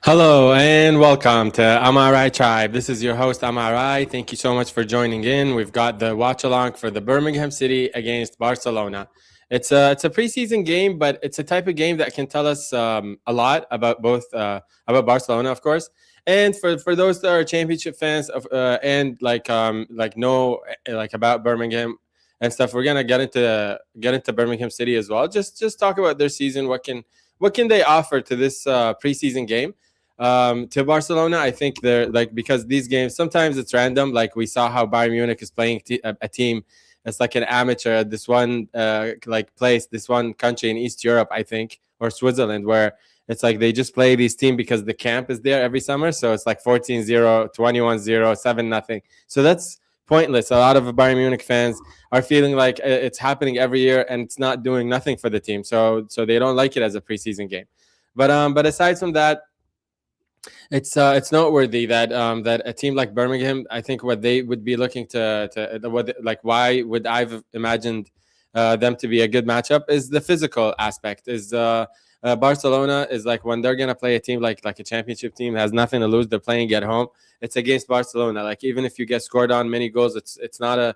Hello and welcome to Amarai Tribe. This is your host Amarai. Thank you so much for joining in. We've got the watch along for the Birmingham City against Barcelona. It's a preseason game, but it's a type of game that can tell us a lot about both about Barcelona, of course, and for those that are championship fans of and like know like about Birmingham and stuff. We're gonna get into Birmingham City as well. Just talk about their season. What can they offer to this preseason game? To Barcelona, I think they're like, because these games sometimes it's random. Like we saw how Bayern Munich is playing a team. It's like an amateur at this one like place, this one country in East Europe, I think, or Switzerland, where it's like they just play these team because the camp is there every summer. So it's like 14-0, 21-0, 7-0. So that's pointless. A lot of Bayern Munich fans are feeling like it's happening every year and it's not doing nothing for the team. So they don't like it as a preseason game. But aside from that, it's noteworthy that that a team like Birmingham, I think what they would be looking to what like why would I've imagined them to be a good matchup is the physical aspect. Is Barcelona is like when they're gonna play a team like a championship team that has nothing to lose, they're playing at home. It's against Barcelona. Like even if you get scored on many goals, it's not a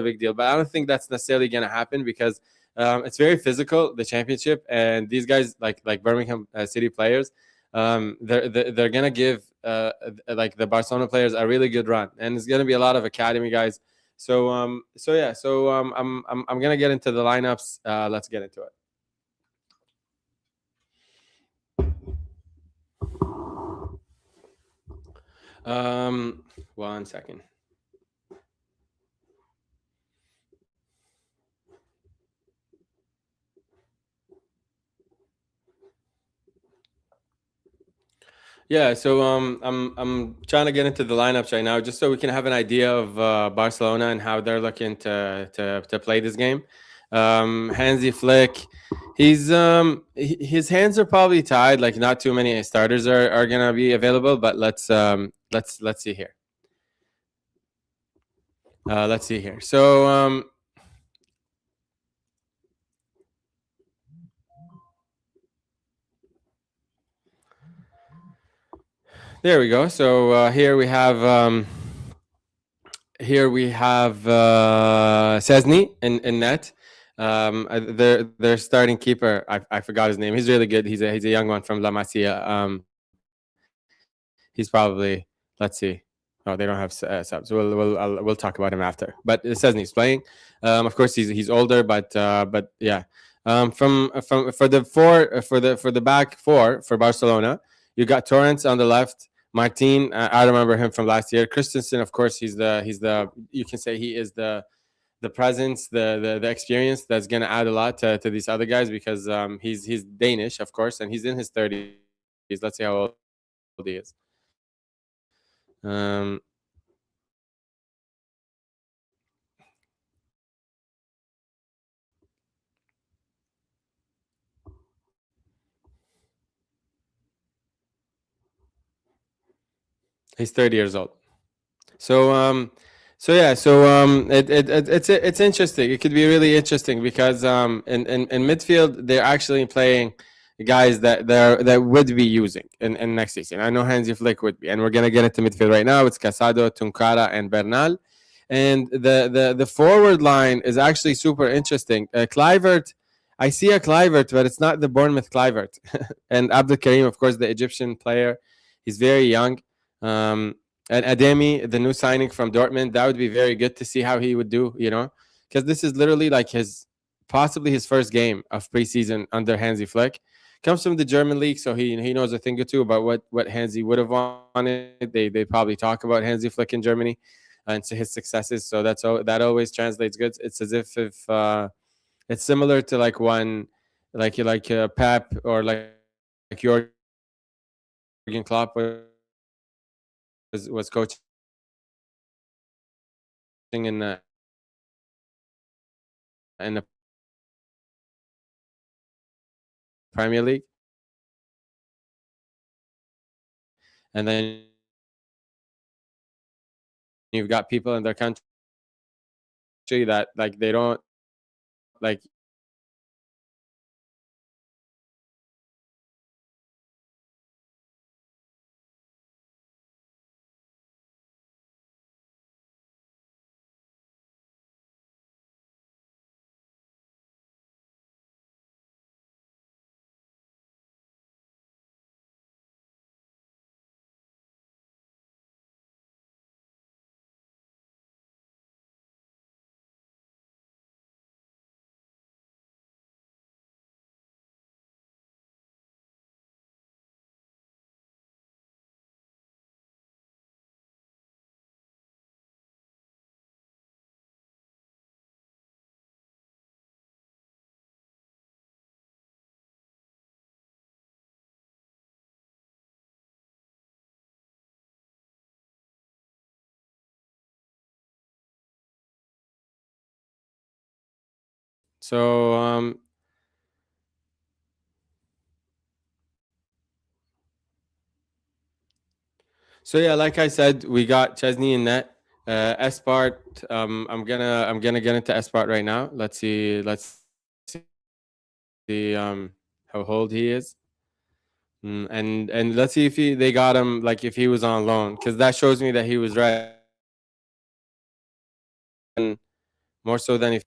big deal. But I don't think that's necessarily gonna happen because it's very physical, the championship, and these guys like Birmingham City players, they're gonna give like the Barcelona players a really good run, and it's gonna be a lot of academy guys. I'm gonna get into the lineups. Let's get into it. One second. Yeah, so I'm trying to get into the lineups right now, just so we can have an idea of Barcelona and how they're looking to play this game. Hansi Flick, his hands are probably tied. Like not too many starters are gonna be available, but let's see here. Let's see here. So There we go. So here we have Sesni in net. Their starting keeper. I forgot his name. He's really good. He's a young one from La Masia. He's probably, let's see. Oh, they don't have subs. We'll talk about him after. But Sesni's playing. Of course, he's older, but yeah. From for the four for the back four for Barcelona, you got Torrance on the left. Martin, I remember him from last year. Christensen, of course, he's the you can say he is the presence, the experience that's gonna add a lot to these other guys because he's Danish, of course, and he's in his 30s. Let's see how old he is. Um, he's 30 years old. So it's interesting. It could be really interesting because in midfield they're actually playing guys that would be using in next season. I know Hansi Flick would be, and we're gonna get into midfield right now. It's Casado, Tunkara, and Bernal, and the forward line is actually super interesting. Clivert, I see a Clivert, but it's not the Bournemouth Clivert, and Abdul Karim, of course, the Egyptian player. He's very young. Um, and Ademi, the new signing from Dortmund, that would be very good to see how he would do, because this is literally like possibly his first game of preseason under Hansi Flick. Comes from the German league, so he knows a thing or two about what Hansi would have wanted. They probably talk about Hansi Flick in Germany and to his successes, so that always translates good. It's as if it's similar to like one like Pep or like Jurgen Klopp was coaching in the Premier League, and then you've got people in their country that like they don't like so so yeah, like I said, we got Chesney in net. Espart, I'm gonna get into Espart right now. Let's see how old he is. And let's see if they got him like if he was on loan because that shows me that he was right and more so than if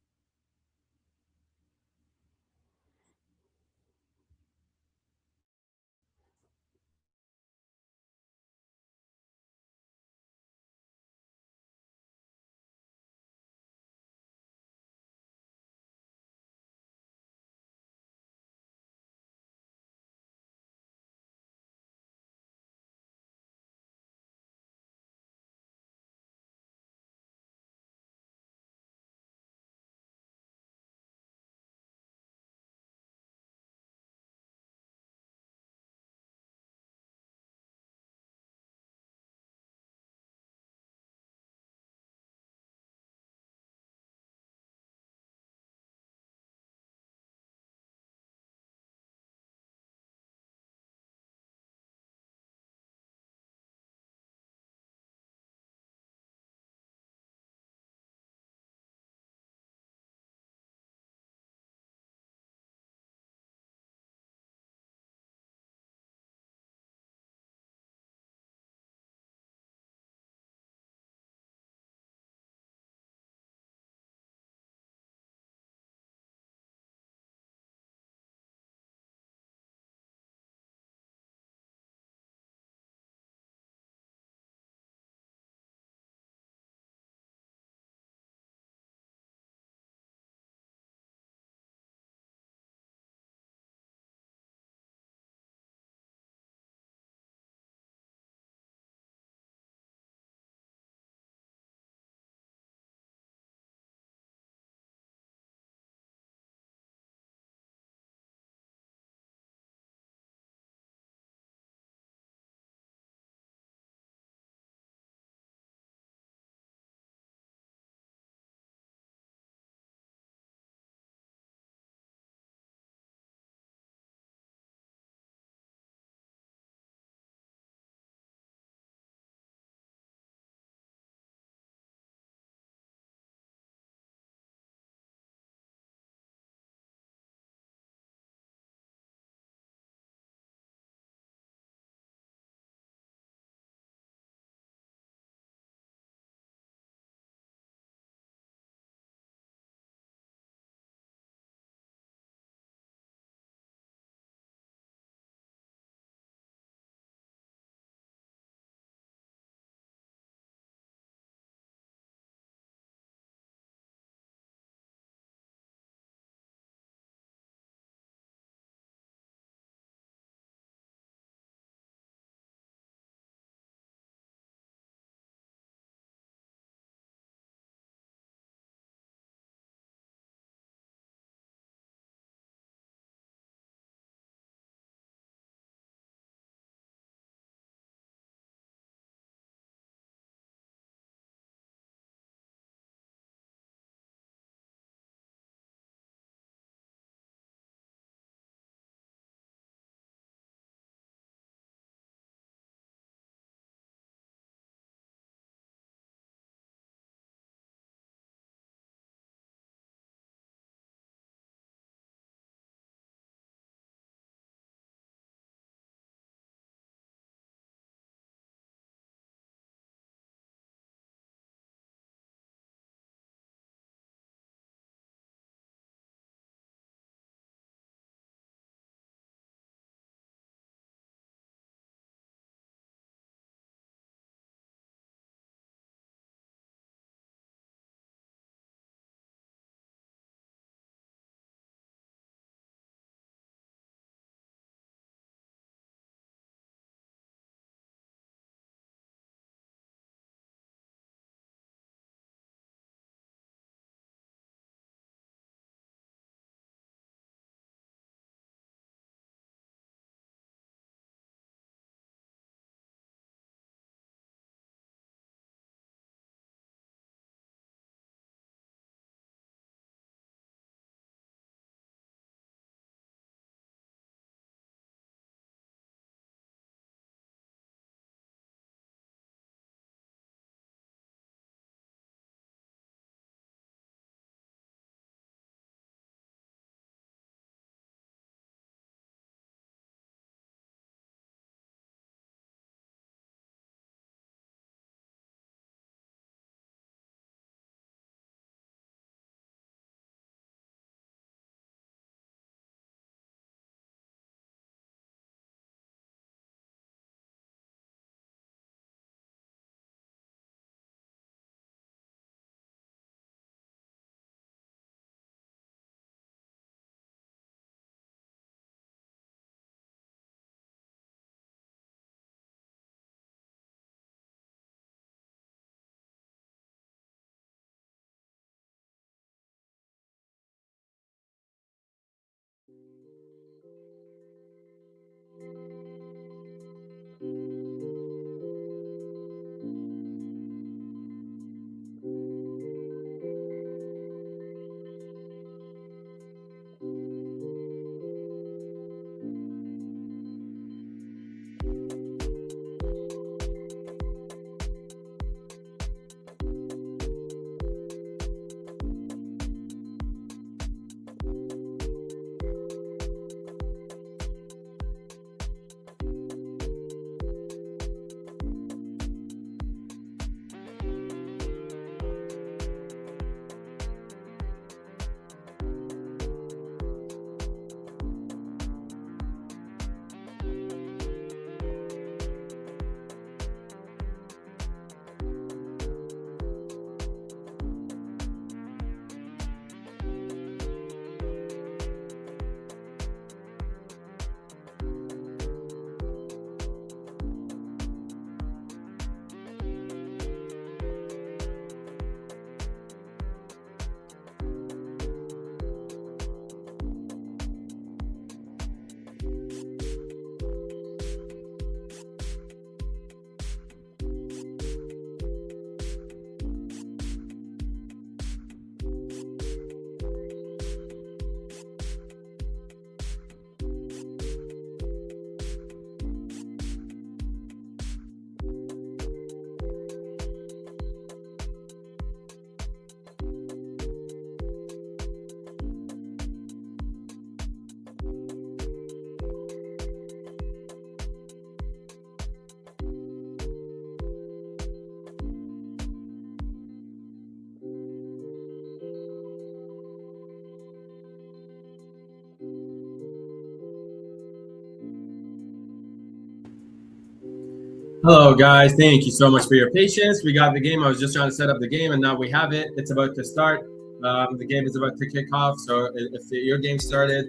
Hello, guys. Thank you so much for your patience. We got the game. I was just trying to set up the game, and now we have it. It's about to start. The game is about to kick off. So if your game started,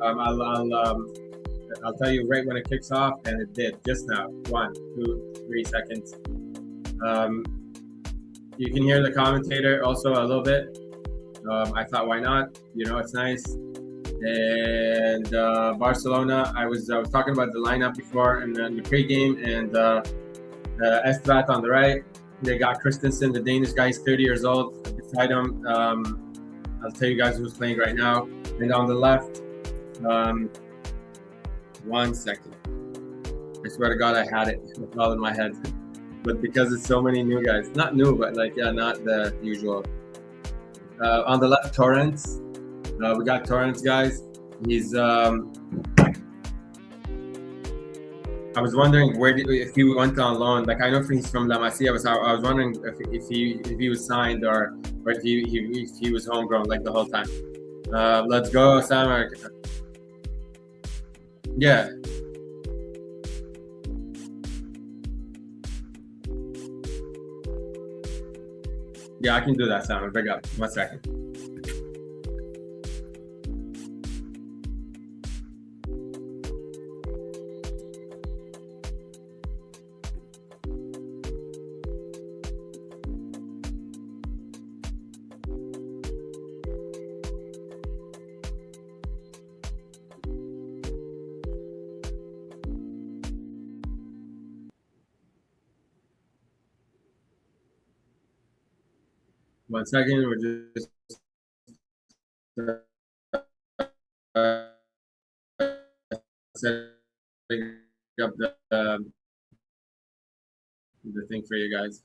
I'll tell you right when it kicks off, and it did just now. 1, 2, 3 seconds. Um, you can hear the commentator also a little bit. I thought, why not? It's nice. And Barcelona, I was talking about the lineup before and the pregame, and Estrat on the right. They got Christensen, the Danish guy. He's 30 years old. Beside him, I'll tell you guys who's playing right now. And on the left, 1 second. I swear to God, I had it. It's all in my head. But because it's so many new guys, not new, but not the usual. On the left, Torrance. We got Torrance, guys. He's I was wondering if he went on loan. Like I know he's from La Masia. I was wondering if he was signed or if he was homegrown like the whole time. Let's go, Sam. Yeah. Yeah, I can do that, Sam. Big up. 1 second. One second. We're just setting up the thing for you guys.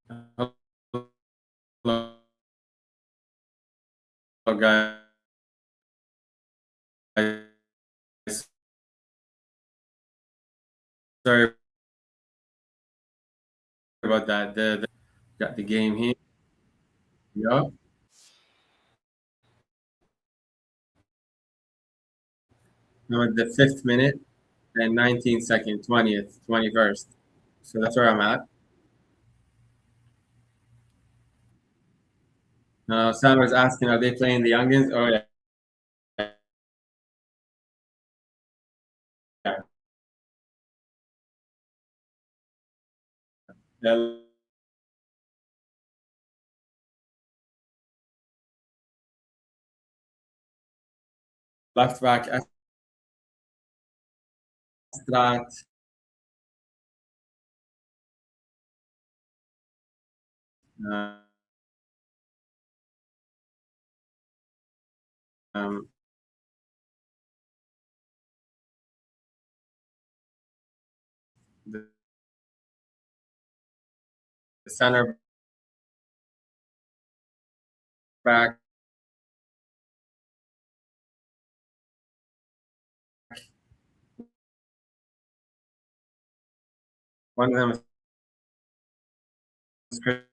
Hello, guys. Sorry about that. Got the game here. Yeah. I'm at the fifth minute and 19 second, 20th, 21st. So that's where I'm at. Sam was asking, are they playing the youngins? Oh, yeah. The left back, Estrat. Um, the, the center back, one of them is Christensen.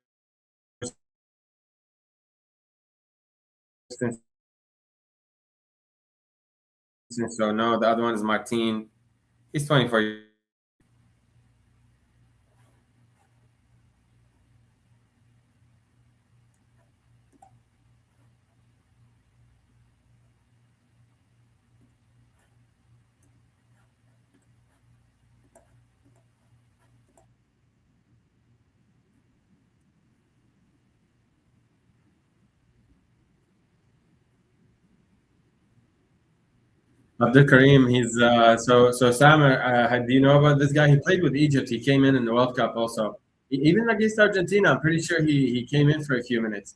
So no, the other one is Martin. He's 24. Abdul Karim, he's so Sam. Do you know about this guy? He played with Egypt. He came in the World Cup also. Even against Argentina, I'm pretty sure he came in for a few minutes,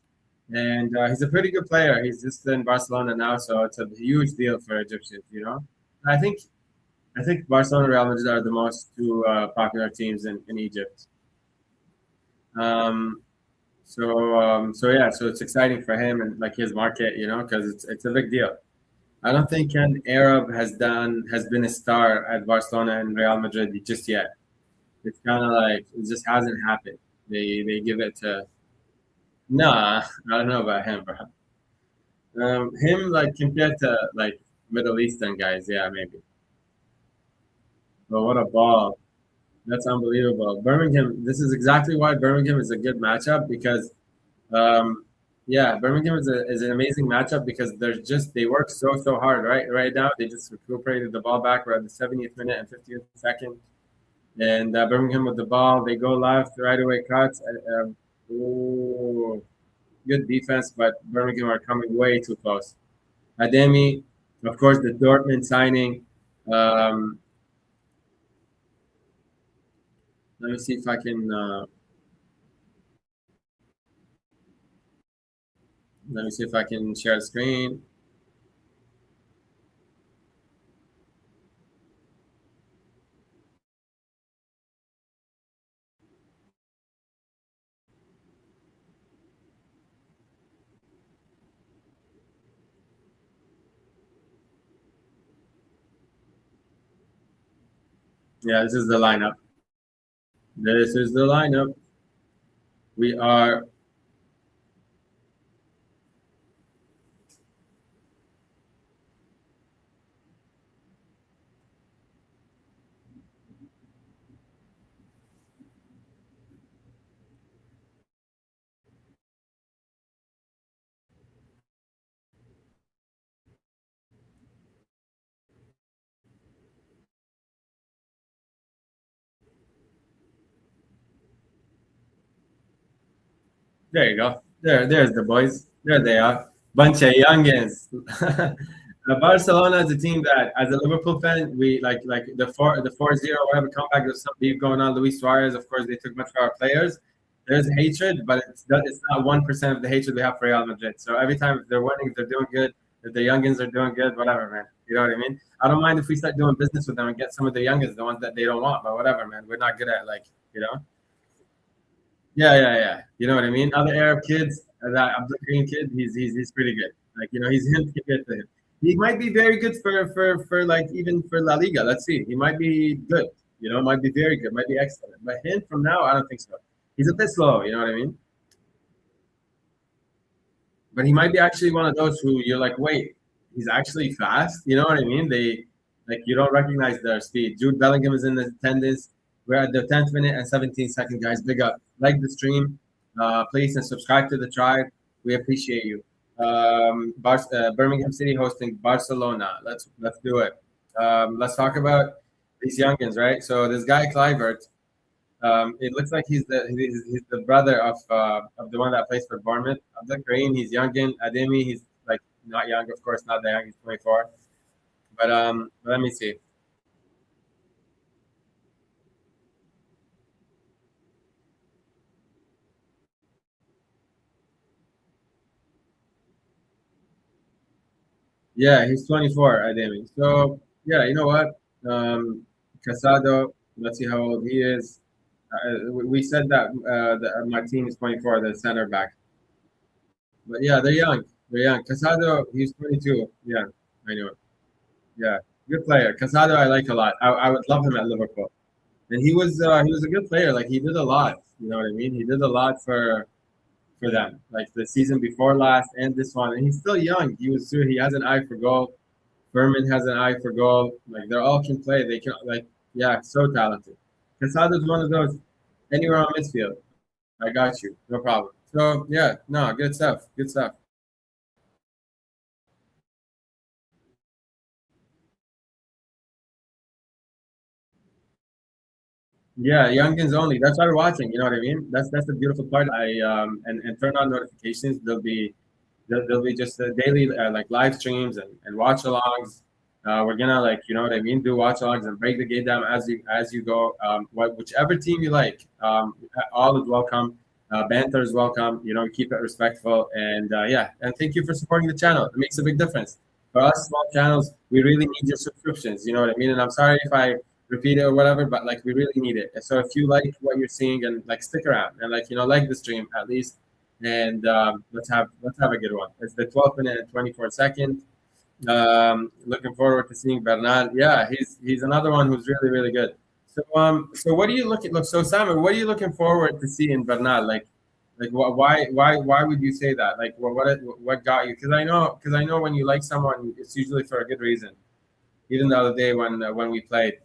and he's a pretty good player. He's just in Barcelona now, so it's a huge deal for Egyptians. You know, I think I think Barcelona and Real Madrid are the most two popular teams in Egypt. Um, so yeah, so it's exciting for him and like his market, you know, because it's a big deal. I don't think an Arab has been a star at Barcelona and Real Madrid just yet. It's kind of like it just hasn't happened. They give it to nah. I don't know about him, bro. Him like compared to like Middle Eastern guys, yeah, maybe. But what a ball! That's unbelievable. Birmingham. This is exactly why Birmingham is a good matchup because yeah, Birmingham is an amazing matchup because they work so hard right now. They just recuperated the ball back. We're at the 70th minute and 50th second, and Birmingham with the ball. They go left right away cuts. Ooh, good defense, but Birmingham are coming way too close. Ademi, of course, the Dortmund signing. Um, let me see if I can. Let me see if I can share the screen. Yeah, this is the lineup. This is the lineup. We are There you go. There's the boys. There they are. Bunch of youngins. Barcelona is a team that, as a Liverpool fan, we like the 4-0 whatever comeback. There's some beef going on. Luis Suarez, of course, they took much of our players. There's hatred, but it's not 1% of the hatred we have for Real Madrid. So every time if they're winning, if they're doing good, if the youngins are doing good, whatever, man. You know what I mean? I don't mind if we start doing business with them and get some of the youngins, the ones that they don't want, but whatever, man. We're not good at like you know. Yeah. You know what I mean? Other Arab kids, that Abdul Green kid, he's pretty good. Like he's him to get to him. He might be very good for like even for La Liga. Let's see. He might be good. Might be very good. Might be excellent. But him from now, I don't think so. He's a bit slow. You know what I mean? But he might be actually one of those who you're like, wait, he's actually fast. You know what I mean? They like you don't recognize their speed. Jude Bellingham is in the attendance. We're at the 10th minute and 17th second, guys. Big up. Like the stream, please, and subscribe to the tribe. We appreciate you. Birmingham City hosting Barcelona. Let's do it. Let's talk about these youngins, right? So this guy Clivert, it looks like he's the brother of the one that plays for Bournemouth. Abdul Green, he's youngin. Ademi, he's like not young, of course, not that young. He's 24. But let me see. Yeah, he's 24, Ademi. So yeah, you know what? Casado. Let's see how old he is. We said that my team is 24, the center back. But yeah, they're young. They're young. Casado, he's 22. Yeah, I know. Yeah, good player. Casado, I like a lot. I would love him at Liverpool. And he was a good player. Like he did a lot. You know what I mean? He did a lot for them. Like the season before last and this one. And he's still young. He has an eye for goal. Furman has an eye for goal. Like they all can play. They can like yeah, so talented. Casado's one of those anywhere on midfield. I got you. No problem. So yeah, no, good stuff. Good stuff. Yeah, youngins only. That's why we're watching. You know what I mean? That's the beautiful part. I and turn on notifications. There'll be just daily like live streams and watch alongs. We're gonna like you know what I mean. Do watch alongs and break the game down as you go. Whichever team you like, all is welcome. Banter is welcome. Keep it respectful and yeah. And thank you for supporting the channel. It makes a big difference for us small channels. We really need your subscriptions. You know what I mean? And I'm sorry if I repeat it or whatever, but like we really need it. So if you like what you're seeing and like stick around and like like the stream at least, and let's have a good one. It's the 12th minute and 24 second. Looking forward to seeing Bernal. Yeah, he's another one who's really really good. So what are you looking? Look, so Simon, what are you looking forward to see in Bernal? Like why would you say that? Like what got you? Because I know when you like someone, it's usually for a good reason. Even the other day when we played,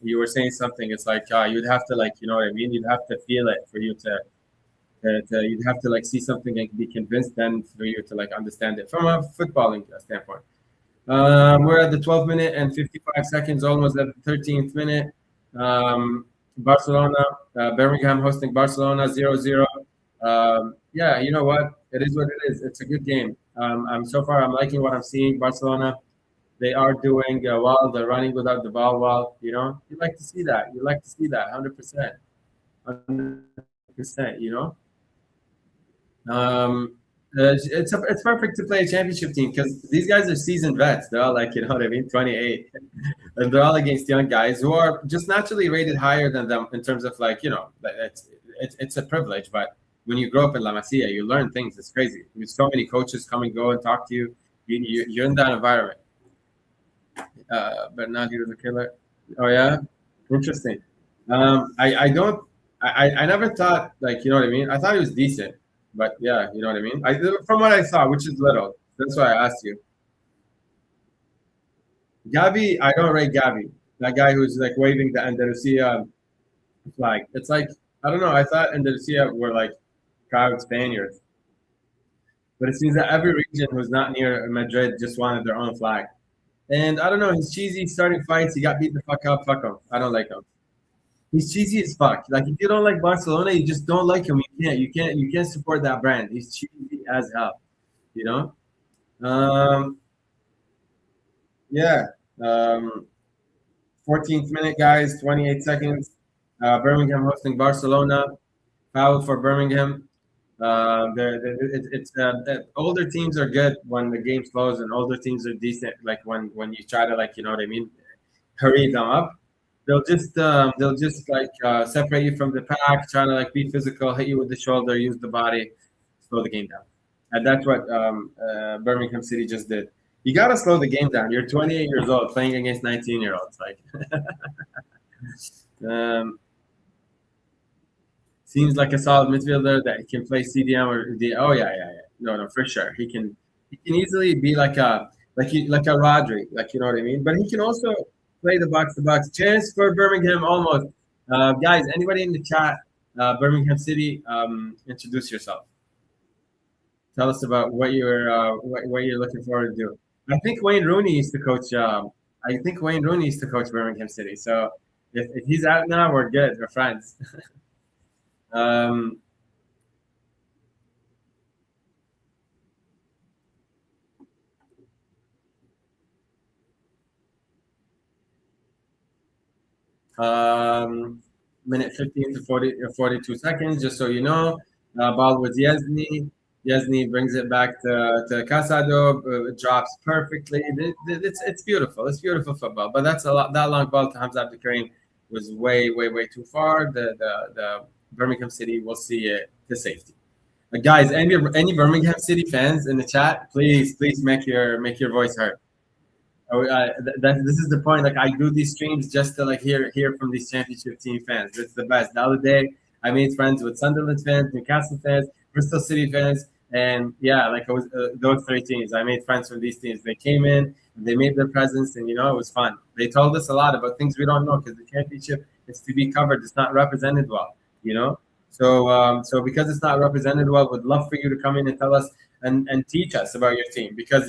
you were saying something. It's like you'd have to like you know what I mean. You'd have to feel it for you to you'd have to like see something and be convinced then for you to like understand it from a footballing standpoint. We're at the 12th minute and 55 seconds, almost at the 13th minute. Barcelona, Birmingham hosting Barcelona 0-0. Yeah, you know what? It is what it is. It's a good game. I'm liking what I'm seeing. Barcelona, they are doing well. They're running without the ball well. You like to see that. You like to see that 100%. 100%, Um, it's perfect to play a championship team because these guys are seasoned vets. They're all like, you know what I mean, 28, and they're all against young guys who are just naturally rated higher than them in terms of like, it's a privilege. But when you grow up in La Masia, you learn things. It's crazy. There's so many coaches come and go and talk to you. You're in that environment. But not you the killer. Oh yeah, interesting. I don't. I never thought like you know what I mean. I thought he was decent, but yeah, you know what I mean. From what I saw, which is little. That's why I asked you. Gavi, I don't rate Gavi. That guy who's like waving the Andalusia flag. It's like I don't know. I thought Andalusia were like proud Spaniards, but it seems that every region who's not near Madrid just wanted their own flag. And I don't know. He's cheesy starting fights. He got beat the fuck up. Fuck him. I don't like him. He's cheesy as fuck. Like if you don't like Barcelona, you just don't like him. You can't support that brand. He's cheesy as hell. You know. Yeah. Um, 14th minute, guys. 28 seconds. Birmingham hosting Barcelona. Foul for Birmingham. Older teams are good when the game slows, and older teams are decent. Like when you try to like you know what I mean, hurry them up. they'll just like separate you from the pack, trying to like be physical, hit you with the shoulder, use the body, slow the game down. And that's what Birmingham City just did. You gotta slow the game down. You're 28 years old playing against 19-year-olds. Like, um, seems like a solid midfielder that can play CDM or D. Oh yeah, yeah, yeah. No, no, for sure. He can easily be like like a Rodri, like you know what I mean. But he can also play the box to box. Chance for Birmingham almost. Guys, anybody in the chat, Birmingham City, introduce yourself. Tell us about what you're looking forward to do. I think Wayne Rooney used to coach. I think Wayne Rooney used to coach Birmingham City. So if he's out now, we're good. We're friends. um, Um, minute 15 to 40, 42 seconds, just so you know. Ball with Yezny. Yezny brings it back to Casado, drops perfectly. It's beautiful. It's beautiful football. But that's a lot. That long ball to Hamza Abdelkarim was way, way, way too far. The Birmingham City will see it to safety. Guys, any Birmingham City fans in the chat, please make your voice heard. This is the point. Like I do these streams just to like hear from these championship team fans. It's the best. The other day, I made friends with Sunderland fans, Newcastle fans, Bristol City fans, and yeah, like it was those three teams. I made friends from these teams. They came in, they made their presence, and you know it was fun. They told us a lot about things we don't know because the championship is to be covered. It's not represented well, you know. So because it's not represented well, would love for you to come in and tell us and teach us about your team because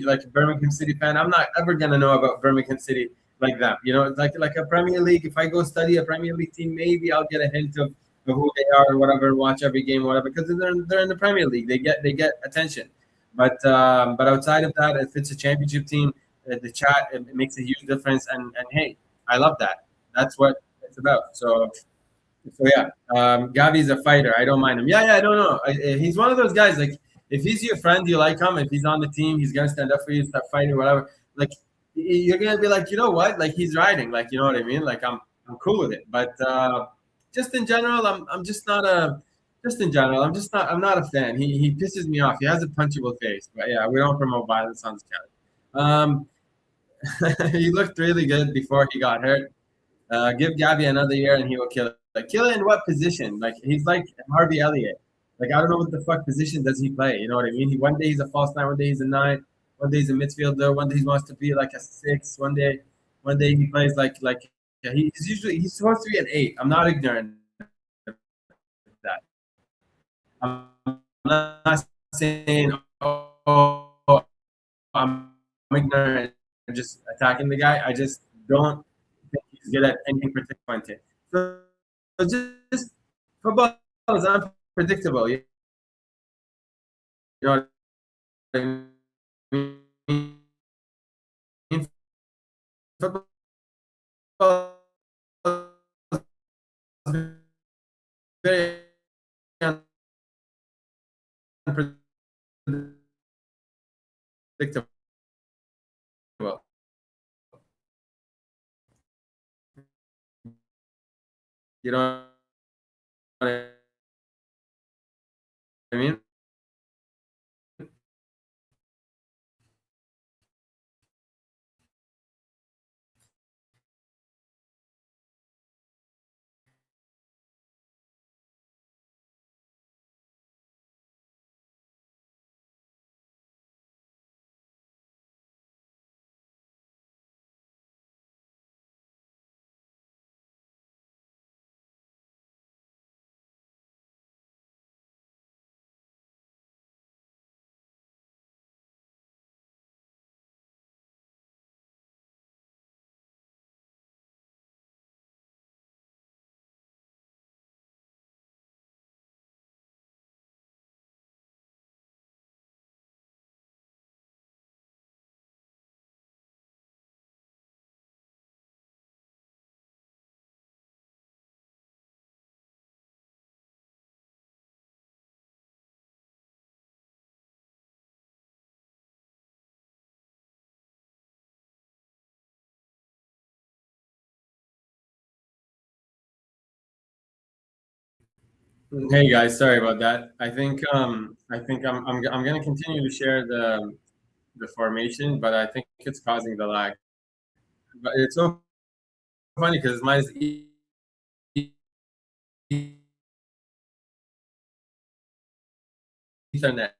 like a Birmingham City fan, I'm not ever gonna know about Birmingham City like that. You know, it's like a Premier League. If I go study a Premier League team, maybe I'll get a hint of who they are or whatever, and watch every game, whatever, because they're in the Premier League. They get attention. But outside of that, if it's a championship team, the chat it makes a huge difference. And hey, I love that. That's what it's about. So yeah, Gavi's a fighter. I don't mind him. Yeah, I don't know. He's one of those guys. Like if he's your friend, you like him. If he's on the team, he's gonna stand up for you, start fighting, whatever. Like you're gonna be like, you know what? Like he's riding. Like you know what I mean? Like I'm cool with it. But just in general, I'm just not a. Just in general, I'm not a fan. He pisses me off. He has a punchable face. But yeah, we don't promote violence on this channel. He looked really good before he got hurt. Give Gabby another year and he will kill it. Like kill it in what position? Like he's like Harvey Elliott. Like I don't know what the fuck position does he play. You know what I mean? One day he's a false nine, one day he's a nine, one day he's a midfielder, one day he wants to be like a six, one day he plays like yeah, he's supposed to be an eight. I'm not ignorant of that. I'm not saying oh I'm ignorant and just attacking the guy. I just don't think he's good at anything particular. So just football is unpredictable. You know what I mean? Football is very unpredictable. You know what I mean? Hey guys, sorry about that. I think I'm gonna continue to share the formation, but I think it's causing the lag. But it's so funny because mine is Ethernet,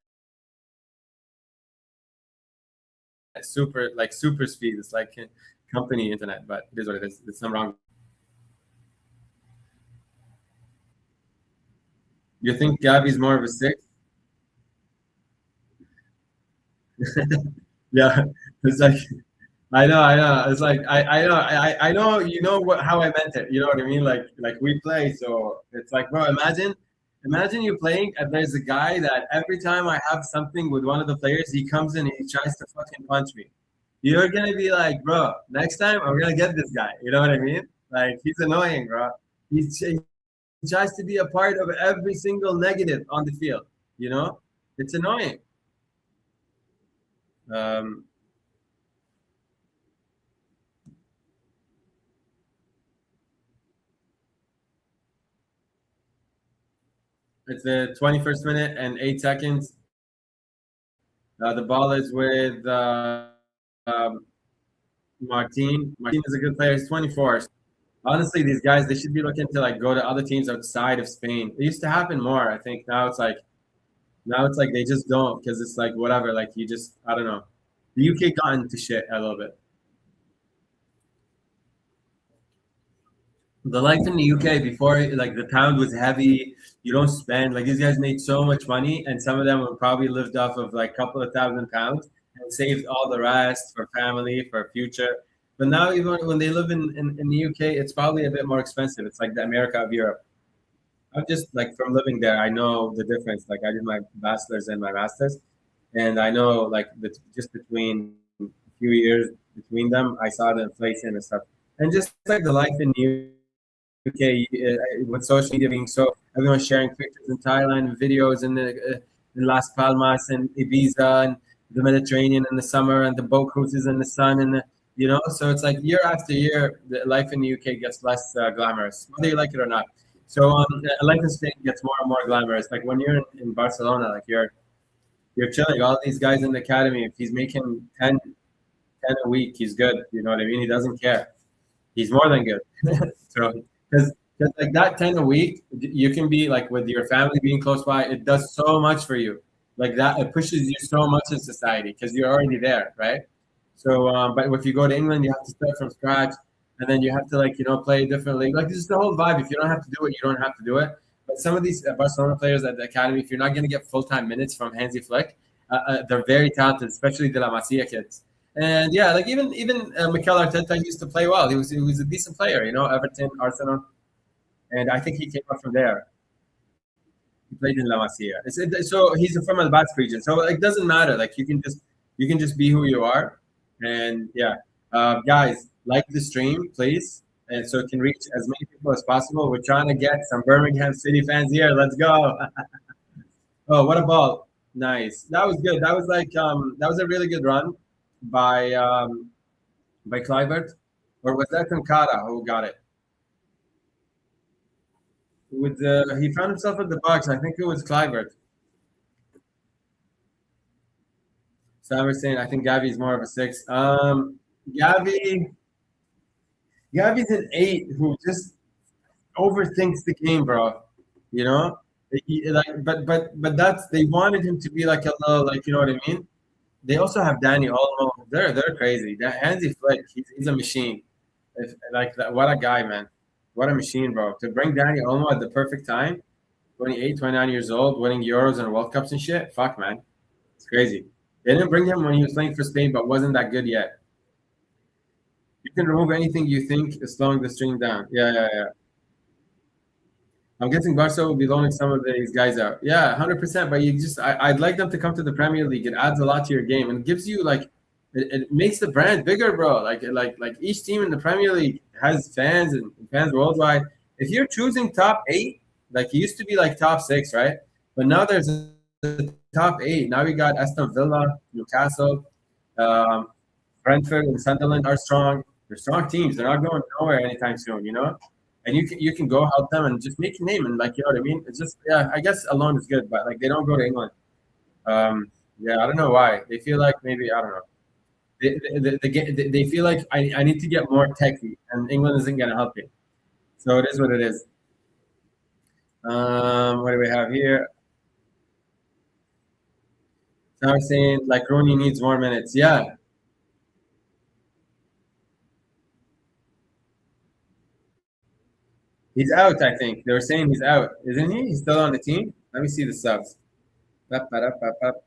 super speed. It's like company internet, but it is what it is. It's not wrong. You think Gavi's more of a six? Yeah, it's like I know. It's like I know. You know what how I meant it. You know what I mean? Like we play, so it's like, bro. Imagine you playing, and there's a guy that every time I have something with one of the players, he comes in and he tries to fucking punch me. You're gonna be like, bro. Next time I'm gonna get this guy. You know what I mean? Like he's annoying, bro. He tries to be a part of every single negative on the field. You know, it's annoying. Um, it's the 21st minute and 8 seconds. The ball is with um, Martin. Martin is a good player. He's 24. Honestly, these guys they should be looking to like go to other teams outside of Spain. It used to happen more. I think now it's like they just don't because it's like whatever. Like you just I don't know. The UK got into shit a little bit. The life in the UK before, like the pound was heavy. You don't spend like these guys made so much money, and some of them were probably lived off of like a couple of £1,000 and saved all the rest for family for future. But now, even when they live in the UK, it's probably a bit more expensive. It's like the America of Europe. I'm just like from living there, I know the difference. Like I did my bachelor's and my master's, and I know like just between a few years between them, I saw the inflation and stuff, and just like the life in the UK with social media being so everyone's sharing pictures in Thailand, videos in Las Palmas and Ibiza and the Mediterranean in the summer and the boat cruises in the sun and so it's like year after year the life in the UK gets less glamorous whether you like it or not. So life in Spain gets more and more glamorous. Like when you're in Barcelona, like you're chilling. All these guys in the academy, if he's making 10 a week, he's good. You know what I mean? He doesn't care. He's more than good. So because like that 10 a week, you can be like with your family being close by, it does so much for you. Like that, it pushes you so much in society because you're already there, right? So, but if you go to England, you have to start from scratch, and then you have to like play differently. Like this is the whole vibe. If you don't have to do it, you don't have to do it. But some of these Barcelona players at the academy, if you're not going to get full time minutes from Hansi Flick, they're very talented, especially De La Masia kids. And yeah, like even Mikel Arteta used to play well. He was a decent player, Everton, Arsenal, and I think he came up from there. He played in La Masia. So he's from the Basque region. So it doesn't matter. Like you can just be who you are, and yeah, guys, like the stream, please, and so it can reach as many people as possible. We're trying to get some Birmingham City fans here. Let's go! Oh, what a ball! Nice. That was good. That was like that was a really good run by Clivert, or was that Tonkara who got it? He found himself in the box. I think it was Clivert. So I was saying I think Gavi's more of a six. Gavi, Gavi's an eight who just overthinks the game, bro. You know, but that's they wanted him to be like a little like you know what I mean. They also have Danny Olmo. They're crazy. That Hansi Flick, he's a machine. Like that, what a guy, man. What a machine, bro. To bring Danny Olmo at the perfect time, 28, 29 years old, winning Euros and World Cups and shit. Fuck, man. It's crazy. They didn't bring him when he was playing for Spain, but wasn't that good yet. You can remove anything you think is slowing the stream down. Yeah, yeah, yeah. I'm guessing Barca will be loaning some of these guys out. Yeah, 100%. But I'd like them to come to the Premier League. It adds a lot to your game and gives you like, it makes the brand bigger, bro. Like each team in the Premier League has fans and fans worldwide. If you're choosing top eight, like it used to be like top six, right? But now there's a top eight. Now we got Aston Villa, Newcastle, Brentford, and Sunderland are strong. They're strong teams. They're not going nowhere anytime soon. and you can go help them and just make your name and like you know what I mean. It's just yeah, I guess alone is good, but like they don't go to England. Yeah, I don't know why they feel like maybe I don't know. They feel like I need to get more techy, and England isn't going to help me. So it is what it is. What do we have here? So I'm saying like Rooney needs more minutes. Yeah, he's out. I think they were saying he's out, isn't he? He's still on the team. Let me see the subs. Up, up, up, up, up.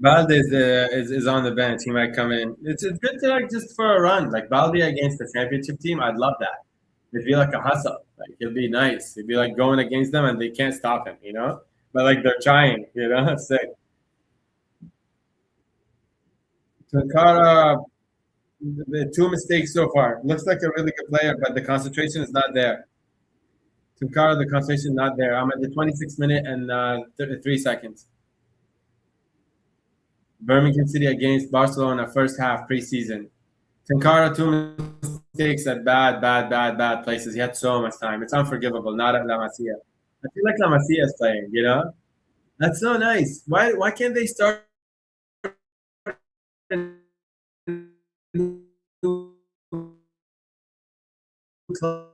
Balde is on the bench. He might come in. It's good to like just for a run. Like Balde against the championship team, I'd love that. It'd be like a hustle. Like it'd be nice. It'd be like going against them and they can't stop him, you know? But like they're trying, you know? It's sick. Sankara, the two mistakes so far. Looks like a really good player, but the concentration is not there. Sankara, the concentration is not there. I'm at the 26th minute and 33 seconds. Birmingham City against Barcelona, first half preseason. Sankara, two mistakes at bad places. He had so much time. It's unforgivable. Not at La Masia. I feel like La Masia is playing, you know? That's so nice. Why can't they start a new club,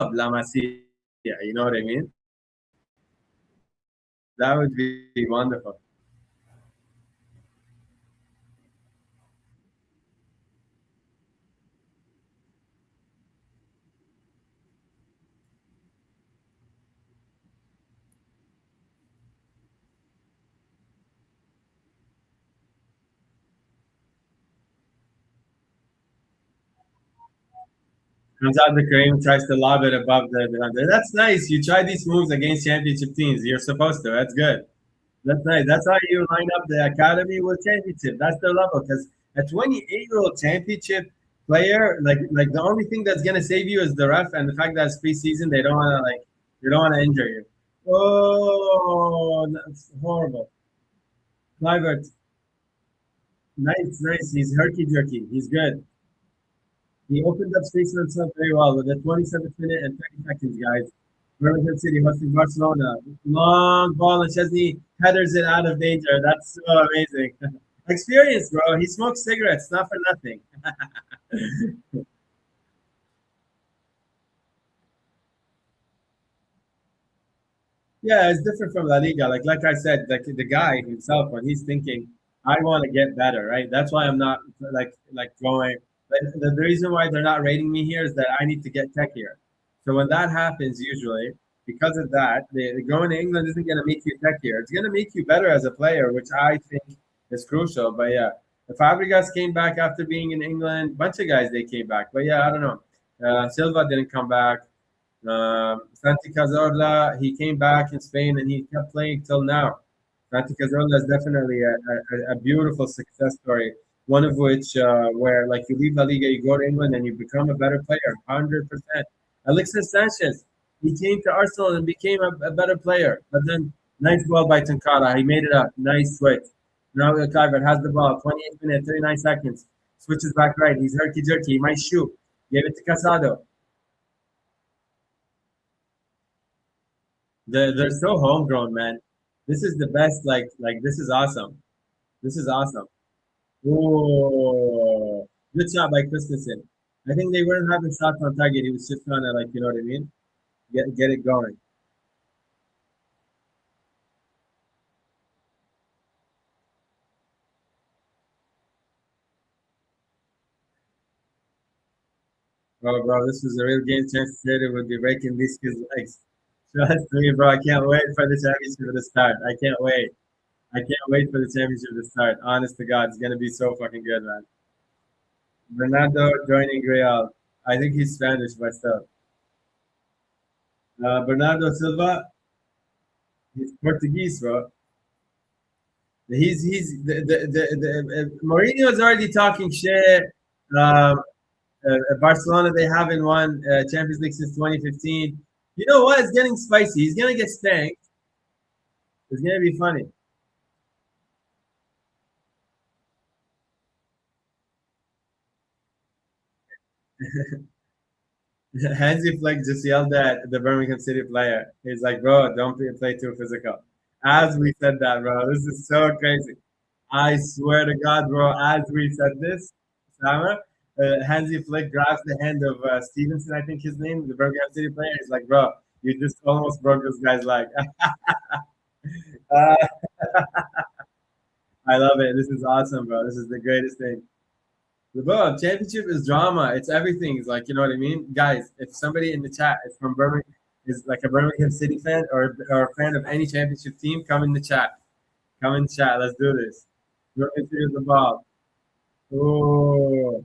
La Masia? You know what I mean? That would be wonderful. Comes out the Kareem, tries to lob it above the. That's nice. You try these moves against championship teams. You're supposed to. That's good. That's nice. That's how you line up the academy with championship. That's their level. Because a 28-year-old championship player, like the only thing that's gonna save you is the ref and the fact that it's preseason. They don't wanna injure you. Oh, that's horrible. Clivert, nice, nice. He's herky jerky. He's good. He opened up space for himself very well with the 27th minute and 30 seconds, guys. Birmingham City hosting Barcelona. Long ball and Chesney headers it out of danger. That's so amazing. Experience, bro. He smokes cigarettes, not for nothing. Yeah, it's different from La Liga. Like I said, like the guy himself, when he's thinking, I want to get better, right? That's why I'm not like going. Like, the reason why they're not rating me here is that I need to get techier. So when that happens, usually because of that, going to England isn't going to make you techier. It's going to make you better as a player, which I think is crucial. But yeah, the Fabregas came back after being in England. Bunch of guys they came back, but yeah, I don't know. Silva didn't come back. Santi Cazorla, he came back in Spain and he kept playing till now. Santi Cazorla is definitely a beautiful success story. One of which, where like you leave La Liga, you go to England and you become a better player, 100%. Alexis Sanchez, he came to Arsenal and became a better player. But then, nice ball by Tankara. He made it up. Nice switch. Now Clivert has the ball, 28 minutes, 39 seconds. Switches back right. He's herky jerky. He might shoot. Gave it to Casado. They're so homegrown, man. This is the best. Like this is awesome. This is awesome. Oh, good shot by Christensen. I think they weren't having shots on target. He was just trying to like, you know what I mean? Get it going. Bro, this was a real game chance. Trader would be breaking these kids' legs. Trust me, bro. I can't wait for the championship to start. I can't wait. I can't wait for the championship to start. Honest to God, it's gonna be so fucking good, man. Bernardo joining Real. I think he's Spanish, but still. Bernardo Silva, he's Portuguese, bro. Mourinho's already talking shit. Um, Barcelona, they haven't won Champions League since 2015. You know what? It's getting spicy. He's gonna get spanked. It's gonna be funny. Hansi Flick just yelled at the Birmingham City player. He's like, "Bro, don't play too physical." As we said that, bro, this is so crazy. I swear to God, bro, as we said this, Sama, Hansi Flick grabs the hand of Stevenson, I think his name, the Birmingham City player. He's like, "Bro, you just almost broke this guy's leg." uh, I love it. This is awesome, bro. This is the greatest thing. Bro, championship is drama. It's everything. It's like, you know what I mean? Guys, if somebody in the chat is from Birmingham, is like a Birmingham City fan or a fan of any championship team, come in the chat. Come in the chat. Let's do this. Birmingham City with the ball. Oh,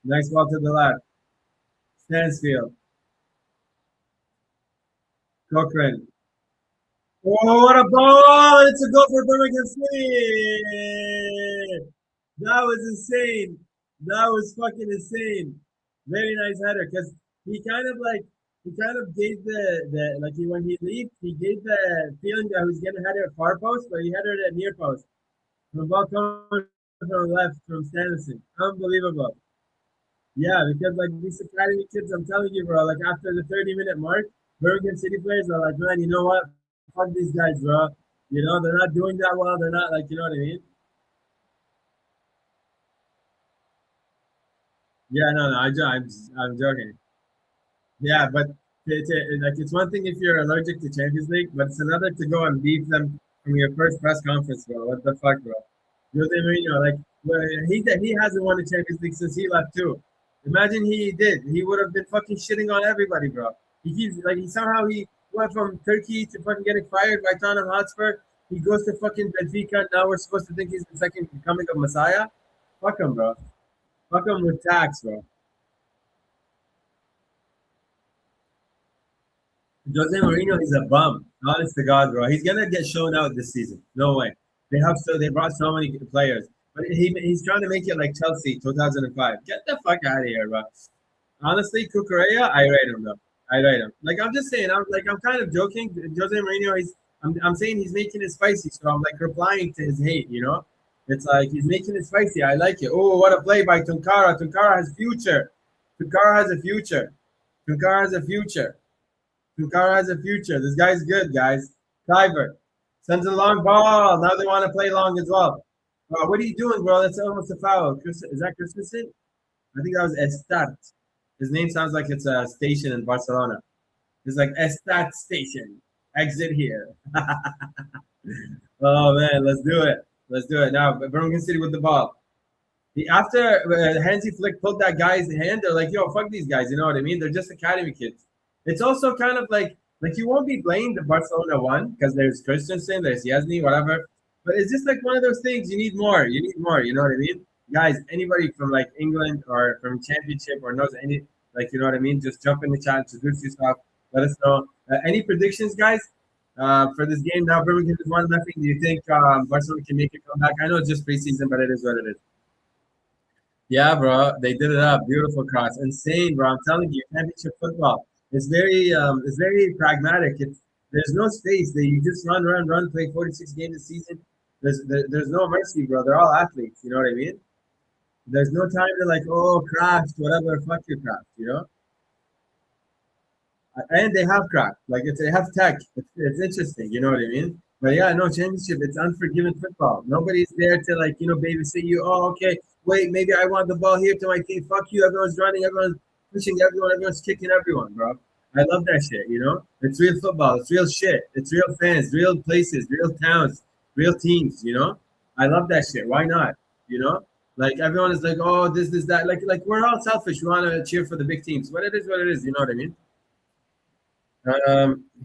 nice ball to the left. Stansfield. Cochran. Oh, what a ball! It's a goal for Birmingham City. That was insane. That was fucking insane. Very nice header because he kind of like he kind of gave the like he when he leaped, he gave the feeling that he was gonna head it at far post, but he headed it at near post. The ball coming from the left from Sanderson. Unbelievable. Yeah, because like these academy kids, I'm telling you, bro, like after the 30-minute mark, Birmingham City players are like, man, you know what? Fuck these guys, bro. You know, they're not doing that well. They're not like, you know what I mean? Yeah, no, I'm joking. Yeah, but like it's one thing if you're allergic to Champions League, but it's another to go and beat them from your first press conference, bro. What the fuck, bro? Jose Mourinho, like well, he hasn't won the Champions League since he left too. Imagine he did, he would have been fucking shitting on everybody, bro. He keeps like he went from Turkey to fucking getting fired by Tottenham Hotspur. He goes to fucking Benfica. Now we're supposed to think he's the second coming of Messiah. Fuck him, bro. Fuck him with tax, bro. Jose Mourinho is a bum. Honest to God, bro. He's gonna get shown out this season. No way. They brought so many players, but he's trying to make it like Chelsea 2005. Get the fuck out of here, bro. Honestly, Cucurella, I rate him though. I rate him. Like I'm just saying, I'm kind of joking. Jose Mourinho, I'm saying he's making it spicy, so I'm like replying to his hate. You know, it's like he's making it spicy. I like it. Oh, what a play by Tunkara. Tunkara has future. Tunkara has a future. Tunkara has a future. Tunkara has a future. This guy's good, guys. Clivert sends a long ball. Now they want to play long as well. What are you doing, bro? That's almost a foul. Is that Christensen? I think that was Estat. His name sounds like it's a station in Barcelona. It's like Estat Station. Exit here. Oh man, let's do it. Let's do it now. Birmingham City with the ball. After Hansi Flick pulled that guy's hand, they're like, "Yo, fuck these guys." You know what I mean? They're just academy kids. It's also kind of like you won't be blamed if Barcelona won because there's Christensen, there's Yasny, whatever. But it's just like one of those things. You need more. You need more. You know what I mean? Guys, anybody from like England or from Championship or knows any like you know what I mean? Just jump in the chat, introduce yourself, let us know. Any predictions, guys, for this game? Now Birmingham is 1-0. Do you think Barcelona can make a comeback? I know it's just preseason, but it is what it is. Yeah, bro, they did it up. Beautiful cross, insane, bro. I'm telling you, championship football. It's very pragmatic. There's no space. You just run, run, run. Play 46 games a season. There's no mercy, bro. They're all athletes. You know what I mean? There's no time to like, oh, craft, whatever. Fuck your craft. You know. And they have craft. They have tech. It's interesting. You know what I mean? But yeah, no championship. It's unforgiving football. Nobody's there to like babysit you. Oh, okay. Wait, maybe I want the ball here to my team. Fuck you. Everyone's running. Everyone's pushing everyone. Everyone's kicking everyone, bro. I love that shit. You know, it's real football. It's real shit. It's real fans, real places, real towns, real teams. You know, I love that shit. Why not? You know, like everyone is like, oh, this, that. Like we're all selfish. We want to cheer for the big teams. But it is what it is. You know what I mean?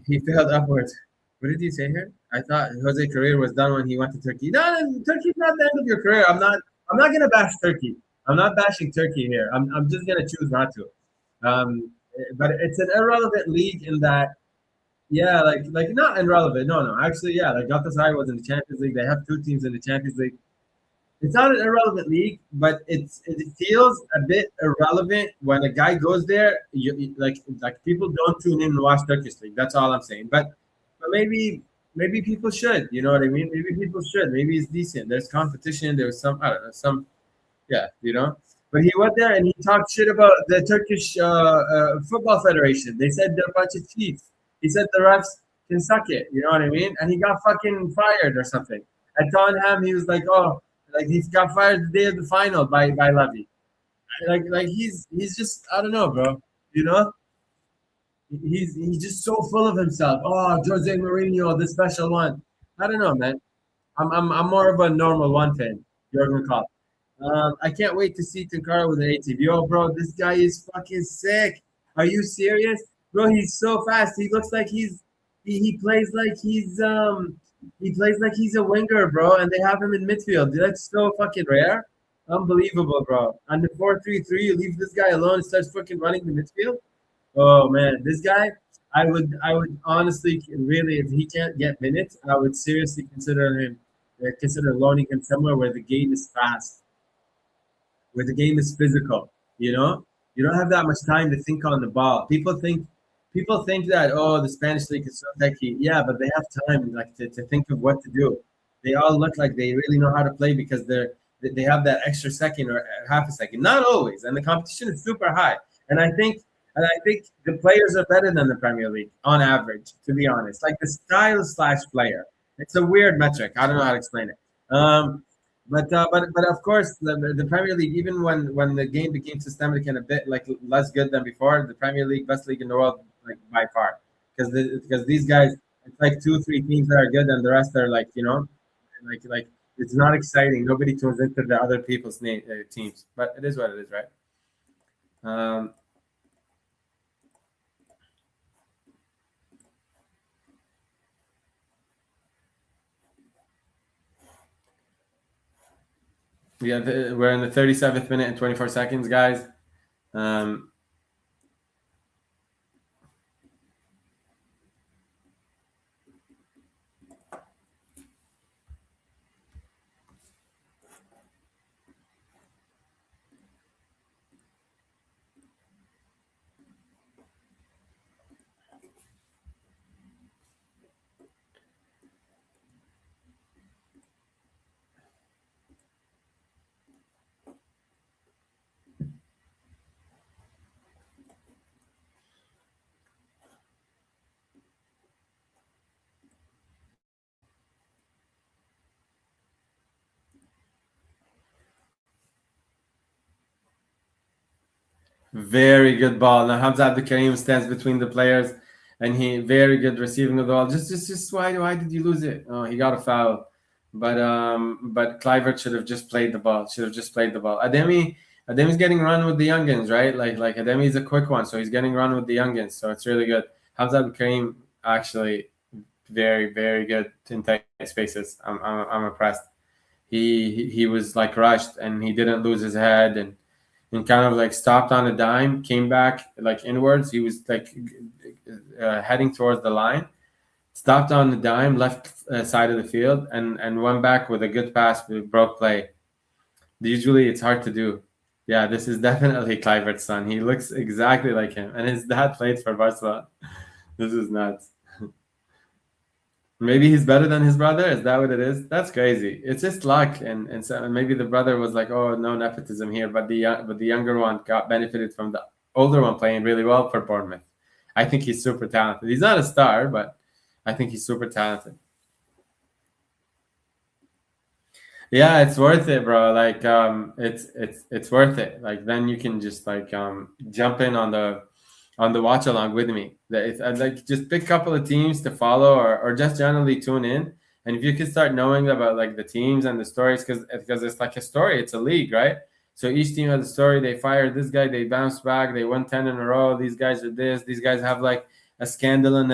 He failed upwards. What did you say here? I thought Jose's career was done when he went to Turkey. No, no, Turkey's not the end of your career. I'm not gonna bash Turkey. I'm not bashing Turkey here. I'm just gonna choose not to. But it's an irrelevant league in that, yeah, like not irrelevant. No, no, actually, yeah, like Galatasaray was in the Champions League. They have two teams in the Champions League. It's not an irrelevant league, but it feels a bit irrelevant when a guy goes there. Like people don't tune in and watch Turkish league. That's all I'm saying. But maybe maybe people should. You know what I mean? Maybe people should. Maybe it's decent. There's competition. There's some. I don't know. Some. Yeah. You know. But he went there and he talked shit about the Turkish football federation. They said they're a bunch of cheats. He said the refs can suck it. You know what I mean? And he got fucking fired or something. At Tottenham, he was like, oh, like he got fired the day of the final by Levy. Like he's just I don't know, bro. You know, he's just so full of himself. Oh, Jose Mourinho, the special one. I don't know, man. I'm more of a normal one fan. Jurgen Klopp. I can't wait to see Tenkara with an ATV. Yo, bro, this guy is fucking sick. Are you serious, bro? He's so fast. He looks like he plays like he plays like he's a winger, bro. And they have him in midfield. That's so fucking rare. Unbelievable, bro. On the 4-3-3, you leave this guy alone and starts fucking running the midfield. Oh man, this guy, I would honestly, really, if he can't get minutes, I would seriously consider loaning him somewhere where the game is fast, where the game is physical. You know, you don't have that much time to think on the ball. People think that the Spanish league is so techy. Yeah, but they have time like to think of what to do. They all look like they really know how to play because they have that extra second or half a second. Not always, and the competition is super high. And I think the players are better than the Premier League on average. To be honest, like the style slash player, it's a weird metric. I don't know how to explain it. But of course the Premier League, even when the game became systemic and a bit like less good than before, the Premier League best league in the world like by far because these guys, it's like 2 3 teams that are good and the rest are like like it's not exciting. Nobody tunes into the other people's teams, but it is what it is, right? Um, we're in the 37th minute and 24 seconds, guys. Um, Very good ball. Now Hamza Abdul Karim stands between the players, and he very good receiving of the ball. Just why did you lose it? Oh, he got a foul, but Clivert should have just played the ball. Should have just played the ball. Ademi's getting run with the youngins, right? Like Ademi is a quick one, so he's getting run with the youngins. So it's really good. Hamza Abdul Karim actually very good in tight spaces. I'm impressed. He was like rushed and he didn't lose his head and kind of like stopped on a dime, came back like inwards. He was like heading towards the line, stopped on the dime, left side of the field, and went back with a good pass with broke play. Usually, it's hard to do. Yeah, this is definitely Kluivert's son. He looks exactly like him, and his dad played for Barcelona. This is nuts. Maybe he's better than his brother. Is that what it is? That's crazy. It's just luck, and so maybe the brother was like, "Oh, no nepotism here," but the younger one got benefited from the older one playing really well for Bournemouth. I think he's super talented. He's not a star, but I think he's super talented. Yeah, it's worth it, bro. Like, it's worth it. Like, then you can just like jump in on the watch along with me. I'd like just pick a couple of teams to follow or just generally tune in. And if you can start knowing about like the teams and the stories, because it's like a story, it's a league, right? So each team has a story. They fired this guy, they bounced back, they won 10 in a row. These guys are this. These guys have like a scandal in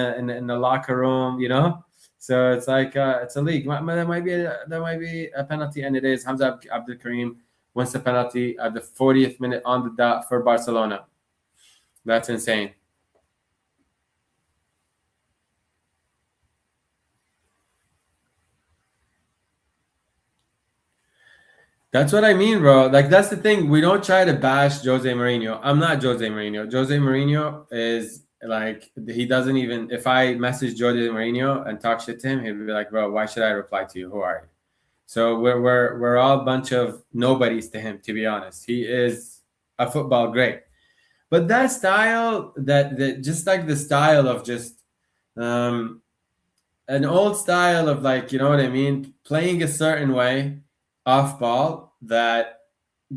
the locker room, you know. So it's like it's a league. That might be a penalty, and it is. Hamza Abdul Karim wins the penalty at the 40th minute on the dot for Barcelona. That's insane. That's what I mean, bro. Like that's the thing. We don't try to bash Jose Mourinho. I'm not Jose Mourinho. Jose Mourinho is like he doesn't even. If I message Jose Mourinho and talk shit to him, he'll be like, "Bro, why should I reply to you? Who are you?" So we're all a bunch of nobodies to him. To be honest, he is a football great. But that style, that just like the style of just um, an old style of, like, you know what I mean, playing a certain way off ball that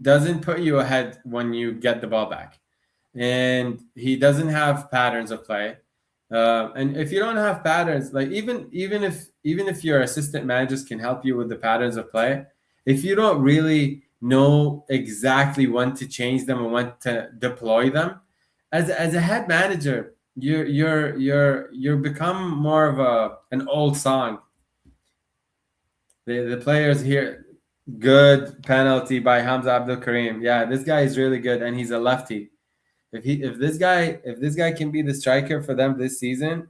doesn't put you ahead when you get the ball back, and he doesn't have patterns of play. And if you don't have patterns, like even if your assistant managers can help you with the patterns of play, if you don't really know exactly when to change them and when to deploy them, as a head manager, you're become more of an old song. The players here, good penalty by Hamza Abdul Karim. Yeah, this guy is really good, and he's a lefty. If this guy can be the striker for them this season,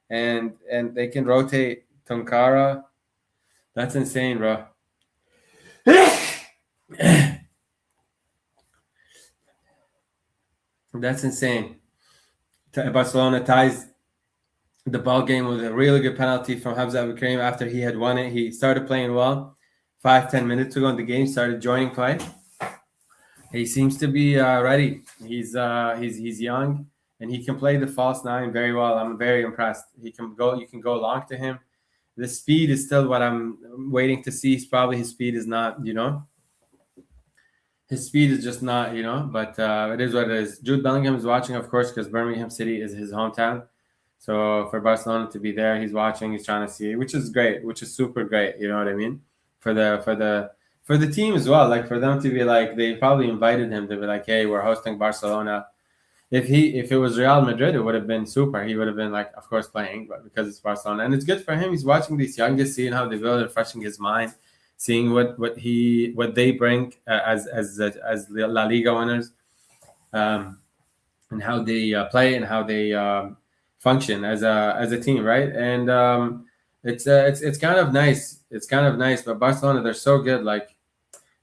and they can rotate Tonkara, that's insane, bro. That's insane. Barcelona ties the ball game with a really good penalty from Hamza Abdul Karim after he had won it. He started playing well. 5-10 minutes ago in the game, started joining play. He seems to be ready. He's young, and he can play the false nine very well. I'm very impressed. He can go. You can go long to him. The speed is still what I'm waiting to see. Probably his speed is not. His speed is just not. But it is what it is. Jude Bellingham is watching, of course, because Birmingham City is his hometown. So for Barcelona to be there, he's watching. He's trying to see, which is great, which is super great. You know what I mean? For the team as well, like for them to be like, they probably invited him to be like, hey, we're hosting Barcelona. If it was Real Madrid, it would have been super. He would have been like, of course, playing, but because it's Barcelona, and it's good for him. He's watching these youngest, seeing how they build, refreshing his mind, seeing what they bring as La Liga winners, um, and how they play and how they function as a team, right? And it's kind of nice. It's kind of nice, but Barcelona, they're so good. Like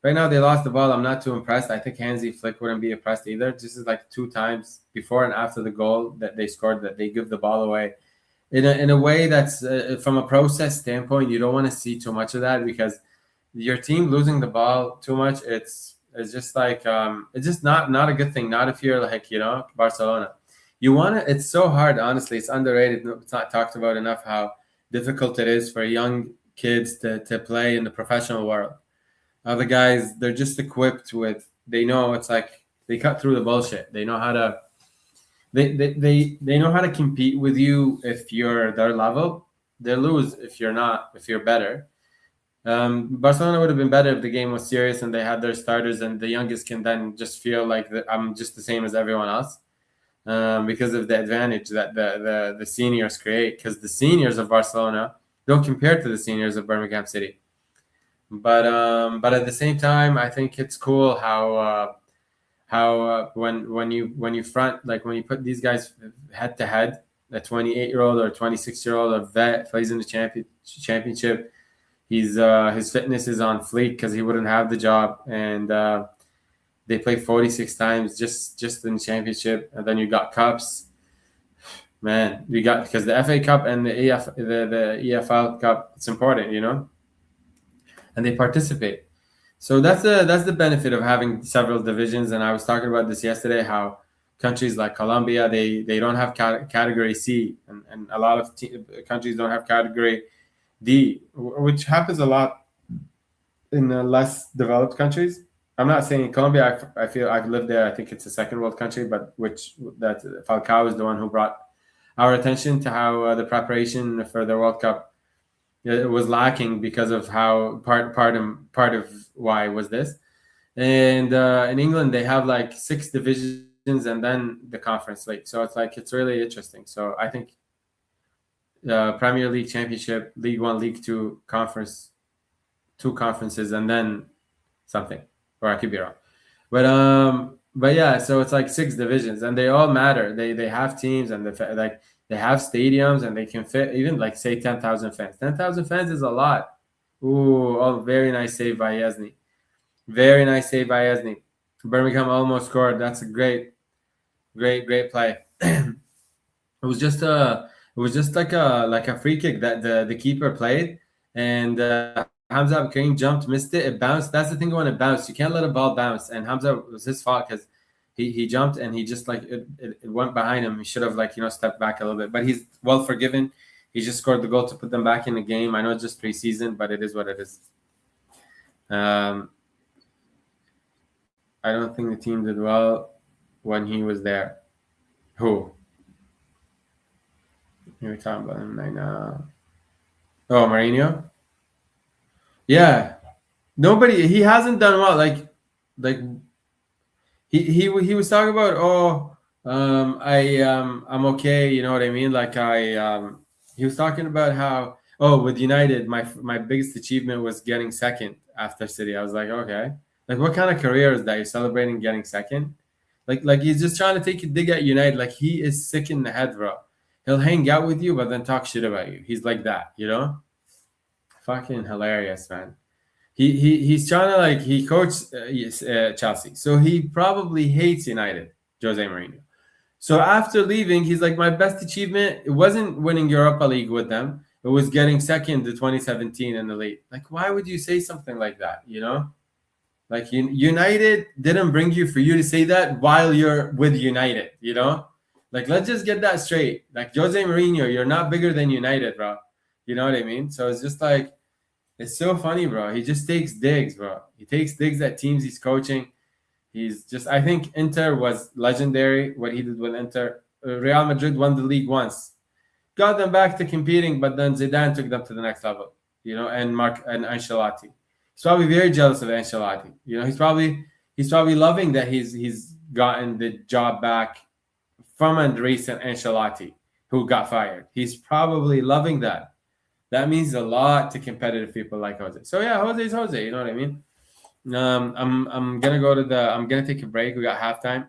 right now, they lost the ball. I'm not too impressed. I think Hansi Flick wouldn't be impressed either. Just is like 2 times before and after the goal that they scored, that they give the ball away in a way that's from a process standpoint. You don't want to see too much of that, because your team losing the ball too much, it's just like it's just not a good thing. Not if you're like Barcelona. You want to. It's so hard. Honestly, it's underrated. It's not talked about enough how difficult it is for young kids to play in the professional world. Other guys, they're just equipped with. They know it's like they cut through the bullshit. They know how to. They know how to compete with you if you're their level. They lose if you're not. If you're better. Barcelona would have been better if the game was serious and they had their starters, and the youngest can then just feel like I'm just the same as everyone else, because of the advantage that the seniors create. Because the seniors of Barcelona don't compare to the seniors of Birmingham City. But at the same time, I think it's cool how when you front, like when you put these guys head to head, a 28-year-old or 26-year-old or vet plays in the championship. His fitness is on fleek because he wouldn't have the job, and they play 46 times just in the championship, and then you got cups. Man, we got, because the FA Cup and the EFL Cup, it's important, and they participate. So that's the benefit of having several divisions. And I was talking about this yesterday, how countries like Colombia, they don't have category C, and a lot of countries don't have category D, which happens a lot in less developed countries. I'm not saying Colombia. I feel I've lived there. I think it's a second world country, but that Falcao is the one who brought our attention to how the preparation for the World Cup, it was lacking because of how part of why was this. And in England, they have like 6 divisions and then the conference league. So it's like, it's really interesting. So I think Premier League, Championship, League One, League Two, conference, 2 conferences, and then something, or I could be wrong. But yeah, so it's like 6 divisions, and they all matter. They have teams, and they have stadiums, and they can fit even like say 10,000 fans. 10,000 fans is a lot. Ooh, oh, very nice save by Yasni. Very nice save by Yasni. Birmingham almost scored. That's a great play. It was just like a free kick that the keeper played, and Hamza Karim jumped, missed it. It bounced. That's the thing when it bounced. You can't let a ball bounce. And Hamza, it was his fault because he jumped and he just like it went behind him. He should have like stepped back a little bit. But he's well forgiven. He just scored the goal to put them back in the game. I know it's just preseason, but it is what it is. Um, I don't think the team did well when he was there. Who? You were talking about him right now. Oh, Mourinho. Yeah, nobody. He hasn't done well. Like he was talking about. Oh, I'm okay. You know what I mean? Like he was talking about how with United, my biggest achievement was getting second after City. I was like, okay, like what kind of career is that? You're celebrating getting second? Like he's just trying to take a dig at United. Like he is sick in the head, bro. He'll hang out with you, but then talk shit about you. He's like that, you know? Fucking hilarious, man. He's trying to like he coached Chelsea, so he probably hates United, Jose Mourinho. So after leaving, he's like, my best achievement it wasn't winning Europa League with them; it was getting second to 2017 in the league. Like, why would you say something like that? You know, like United didn't bring you for you to say that while you're with United. You know, like let's just get that straight. Like Jose Mourinho, you're not bigger than United, bro. You know what I mean? So it's just like it's so funny, bro. He just takes digs, bro. He takes digs at teams he's coaching. He's just, I think Inter was legendary what he did with Inter. Real Madrid won the league once, got them back to competing, but then Zidane took them to the next level, and Mark and Ancelotti. He's probably very jealous of Ancelotti. He's probably loving that he's gotten the job back from Andres and Ancelotti, who got fired. He's probably loving that. That means a lot to competitive people like Jose. So yeah, Jose's Jose. You know what I mean? I'm gonna take a break. We got halftime.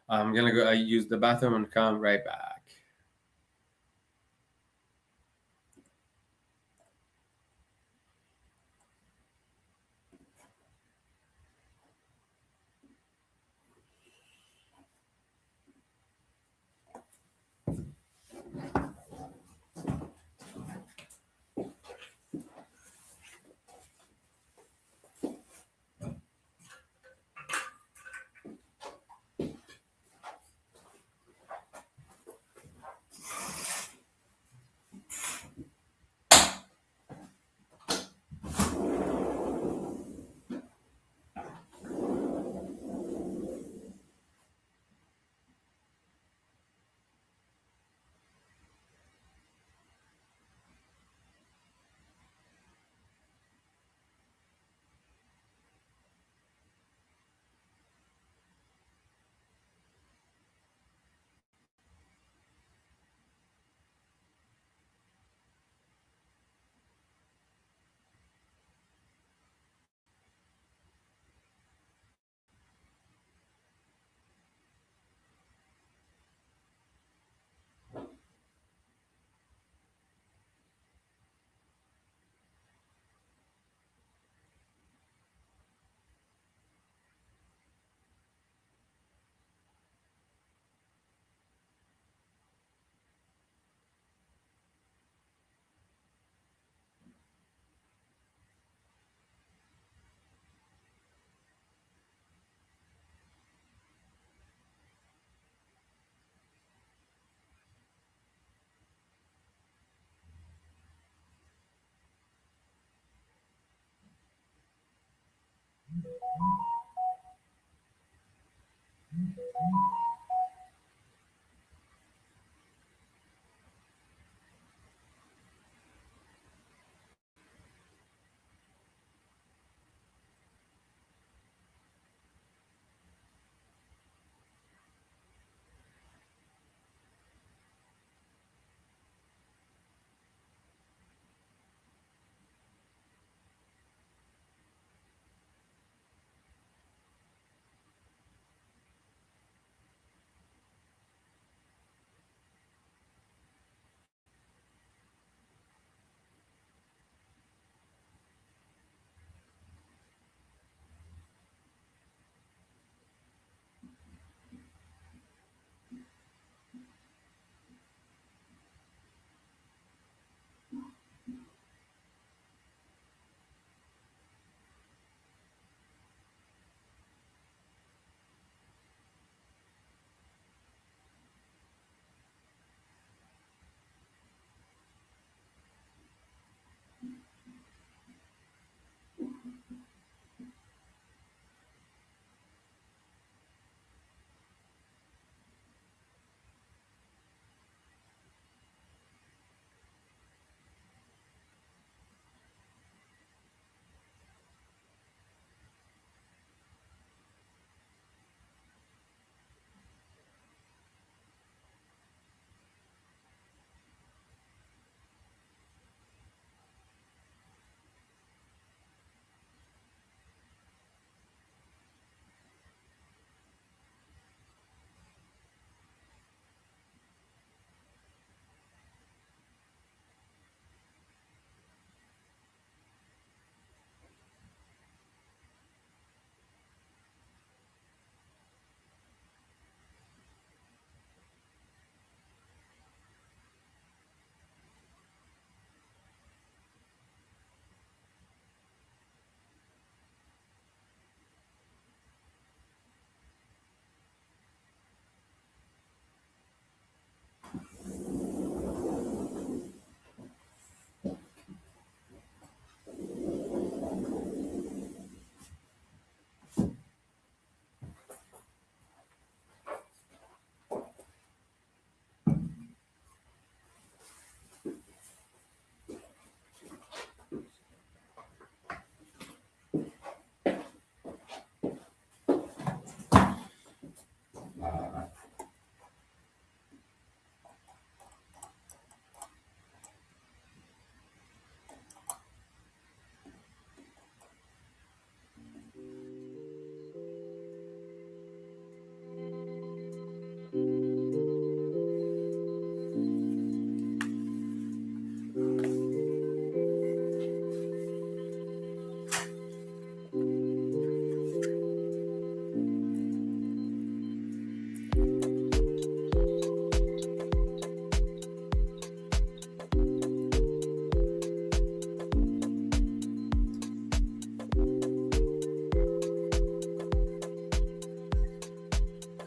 I'm gonna go use the bathroom and come right back.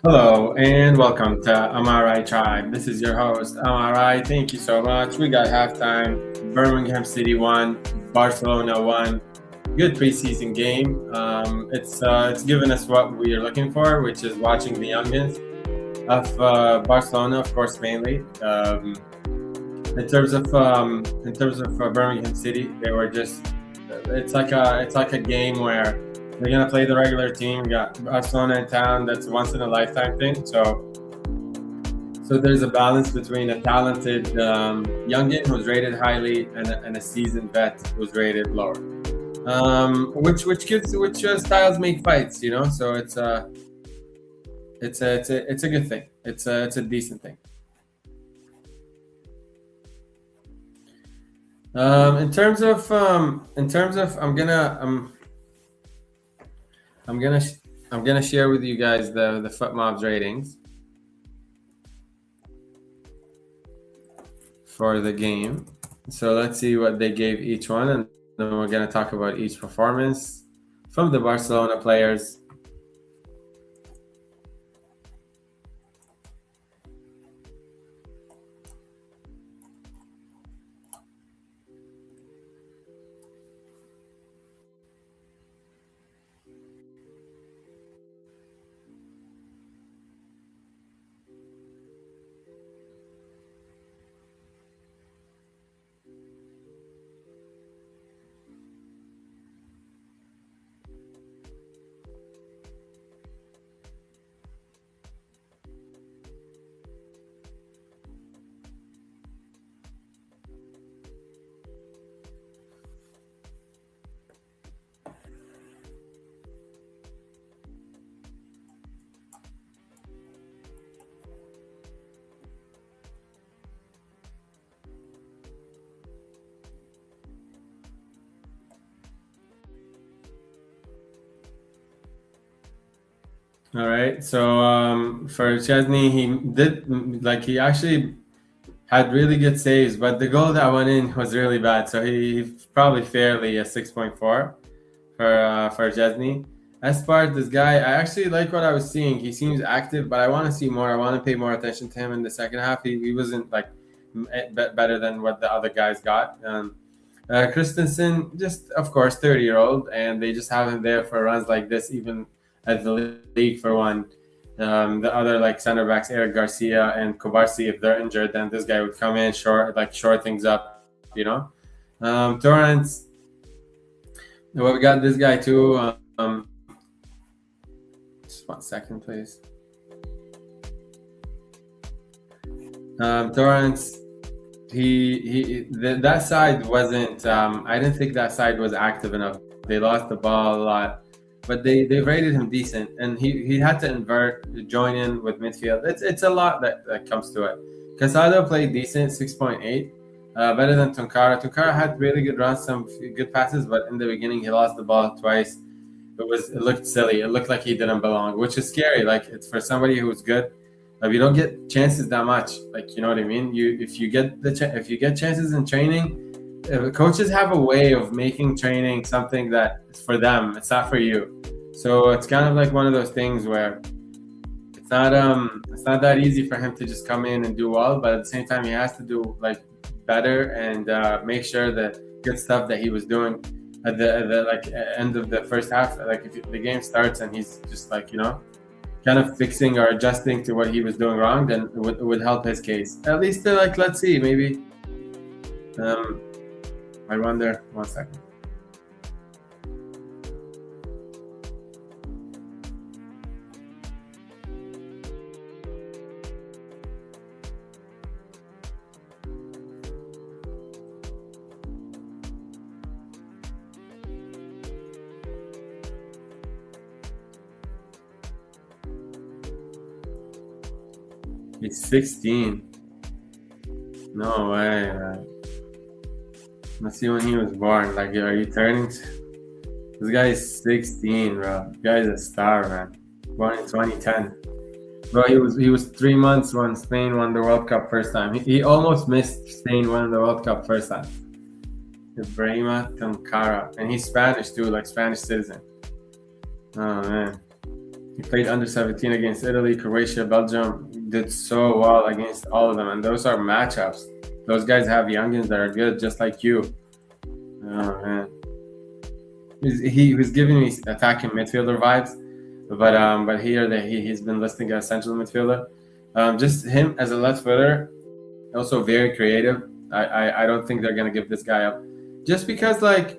Hello and welcome to Amarai Tribe. This is your host, Amarai. Thank you so much. We got halftime. Birmingham City won, Barcelona won. Good preseason game. It's given us what we are looking for, which is watching the youngins of Barcelona, of course, mainly. In terms of Birmingham City, they were just. It's like a game where they're gonna play the regular team. We got Barcelona in town. That's a once in a lifetime thing. So there's a balance between a talented youngin who's rated highly and a seasoned vet who's rated lower. Which styles make fights, you know. So it's a good thing. It's a decent thing. In terms of I'm gonna sh- I'm gonna share with you guys the foot mobs ratings for the game. So let's see what they gave each one, and then we're gonna talk about each performance from the Barcelona players. All right. So for Chesney, he actually had really good saves, but the goal that went in was really bad. So he probably fairly a 6.4 for Chesney. Espart, this guy, I actually like what I was seeing. He seems active, but I want to see more. I want to pay more attention to him in the second half. He wasn't like better than what the other guys got. Christensen, just of course, 30-year-old, and they just have him there for runs like this, even at the league for one. The other like center backs, Eric Garcia and Kobarsi, if they're injured, then this guy would come in short things up, you know. Torrance, well, we got this guy too. Just 1 second, please. Torrance, that side wasn't. I didn't think that side was active enough. They lost the ball a lot, but they rated him decent, and he had to join in with midfield. It's a lot that comes to it. Casado played decent, 6.8, better than Tonkara. Tonkara had really good runs, some good passes, but in the beginning he lost the ball twice. It looked silly. It looked like he didn't belong, which is scary. Like it's for somebody who's good. Like you don't get chances that much. Like you know what I mean. If you get chances in training, coaches have a way of making training something that is for them. It's not for you. So it's kind of like one of those things where it's not that easy for him to just come in and do well, but at the same time he has to do like better and make sure the good stuff that he was doing at the end of the first half, like if the game starts and he's just like kind of fixing or adjusting to what he was doing wrong, then it would help his case. At least like let's see, maybe. I wonder. 1 second. He's 16. No way, man. Let's see when he was born. Like, are you turning? This guy is 16, bro. This guy is a star, man. Born in 2010. Bro, he was 3 months when Spain won the World Cup first time. He almost missed Spain winning the World Cup first time. Ibrahima Tonkara. And he's Spanish too, like Spanish citizen. Oh man. He played under 17 against Italy, Croatia, Belgium. Did so well against all of them, and those are matchups. Those guys have youngins that are good, just like you. Oh man, he was giving me attacking midfielder vibes, but here that he's been listing as central midfielder. Just him as a left footer, also very creative. I don't think they're gonna give this guy up, just because like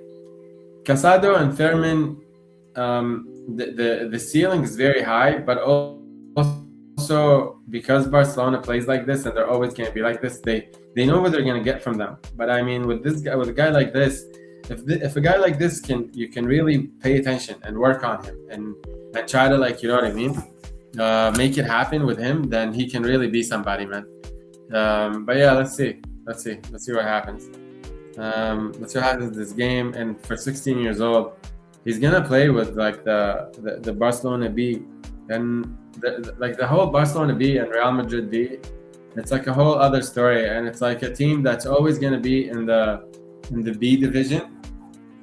Casado and Fermin, the ceiling is very high, but also because Barcelona plays like this and they're always going to be like this, they know what they're going to get from them. But I mean, with this guy, with a guy like this, if a guy like this you can really pay attention and work on him and try to, like, you know what I mean, make it happen with him, then he can really be somebody, man. But yeah, let's see what happens. Let's see what happens in this game. And for 16 years old, he's gonna play with like the Barcelona B, and like the whole Barcelona B and Real Madrid B. It's like a whole other story, and it's like a team that's always gonna be in the B division,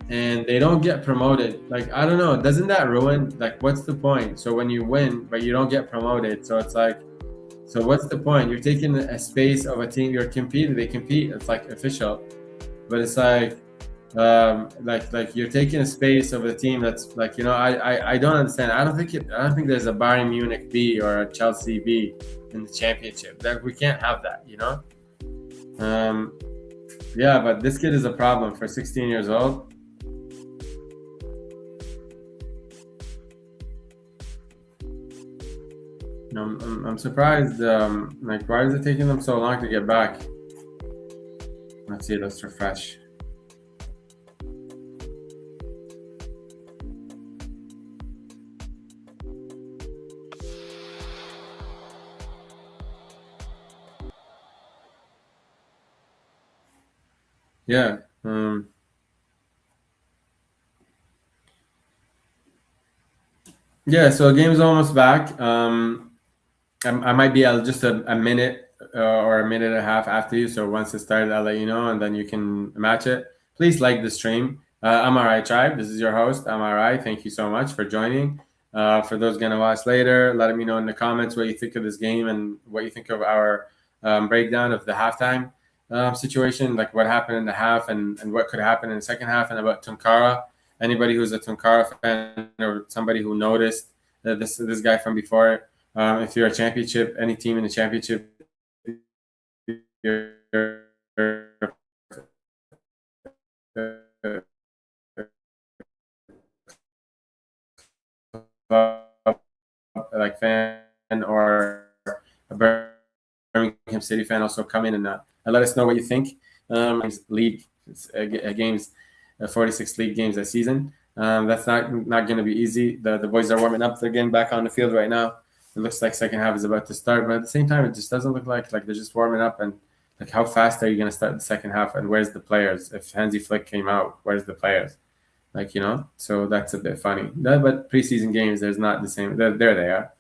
and they don't get promoted. Like, I don't know, doesn't that ruin? Like, what's the point? So when you win, but you don't get promoted, so it's like, so what's the point? You're taking a space of a team. You're competing. They compete. It's like official, but it's like you're taking a space of a team that's like, you know, I don't understand. I don't think there's a Bayern Munich B or a Chelsea B in the championship. That we can't have that, you know. Um, yeah, but this kid is a problem for 16 years old. I'm surprised. Like, why is it taking them so long to get back? Let's see. Let's refresh. Yeah. Yeah. So the game's almost back. I might be just a minute or a minute and a half after you. So once it started, I'll let you know, and then you can match it. Please like the stream. I'm alright, tribe. This is your host. I'm alright. Thank you so much for joining. For those gonna watch later, let me know in the comments what you think of this game and what you think of our breakdown of the halftime situation, like what happened in the half and what could happen in the second half, and about Tunkara. Anybody who's a Tunkara fan or somebody who noticed this guy from before, if you're a championship, any team in the championship, you're like fan or a Birmingham City fan, also come in and let us know what you think. League games, 46 league games a season. That's not going to be easy. The boys are warming up. They're getting back on the field right now. It looks like second half is about to start, but at the same time, it just doesn't look like they're just warming up. And like, how fast are you going to start the second half? And where's the players? If Hansi Flick came out, where's the players? Like, you know, so that's a bit funny. But preseason games, there's not the same. There they are.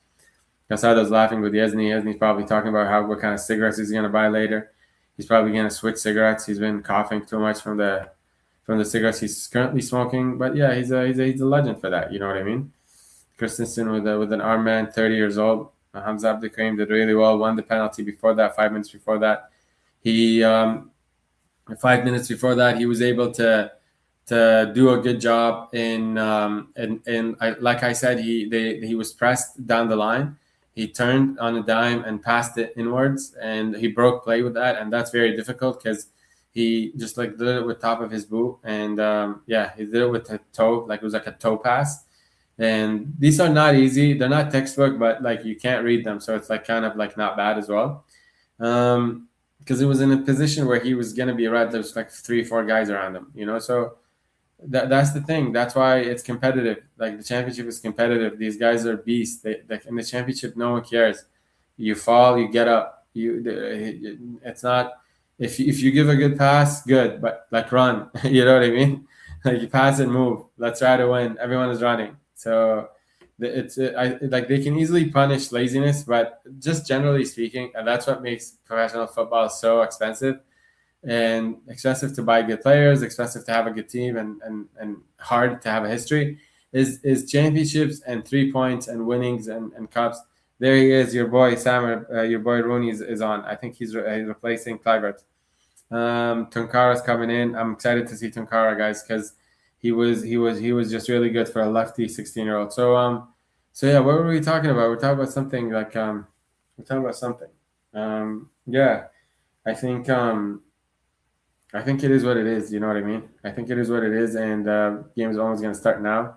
Casado's laughing with Yesny. Yesny's probably talking about what kind of cigarettes he's going to buy later. He's probably going to switch cigarettes. He's been coughing too much from the cigarettes he's currently smoking. But yeah, he's a legend for that. You know what I mean? Christensen with an armband, 30 years old. Hamza Abdelkarim did really well. Won the penalty before that. 5 minutes before that, he 5 minutes before that, he was able to do a good job in like I said, he was pressed down the line. He turned on a dime and passed it inwards, and he broke play with that, and that's very difficult because he just like did it with top of his boot, and yeah, he did it with a toe, like it was like a toe pass. And these are not easy. They're not textbook, but like you can't read them, so it's like kind of like not bad as well. Because it was in a position where he was gonna be right. There's like 3, 4 guys around him, you know. So that's the thing. That's why it's competitive. Like the championship is competitive. These guys are beasts. Like in the championship, no one cares. You fall, you get up. It's not if you give a good pass, good, but like run. You know what I mean? Like you pass and move. Let's try to win. Everyone is running. So like they can easily punish laziness, but just generally speaking, and that's what makes professional football so expensive to buy good players, expensive to have a good team, and hard to have a history. is championships and 3 points and winnings and cups. There he is, your boy Sammer, your boy Rooney is on. I think he's replacing Clivert. Tunkara's coming in. I'm excited to see Tunkara, guys, because he was just really good for a lefty 16-year-old. So yeah, what were we talking about? We're talking about something like we're talking about something. Yeah, I think I think it is what it is. You know what I mean? I think it is what it is, and game is almost going to start now.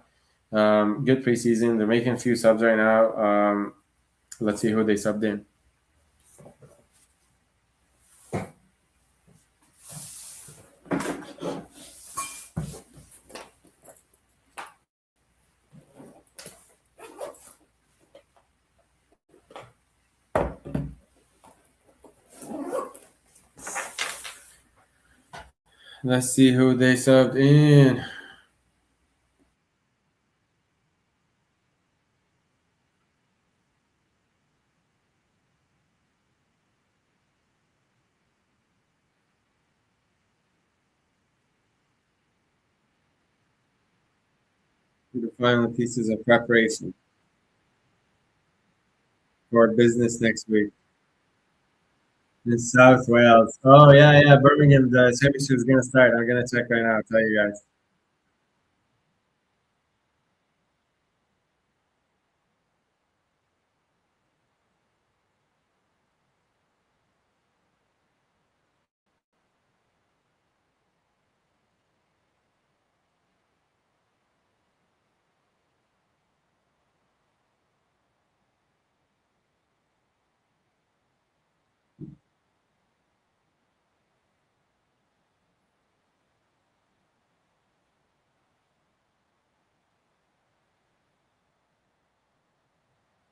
Good preseason. They're making a few subs right now. Let's see who they subbed in. Let's see who they subbed in. The final pieces of preparation for business next week in South Wales. Oh yeah, yeah, Birmingham. The championship is gonna start. I'm gonna check right now. I'll tell you guys.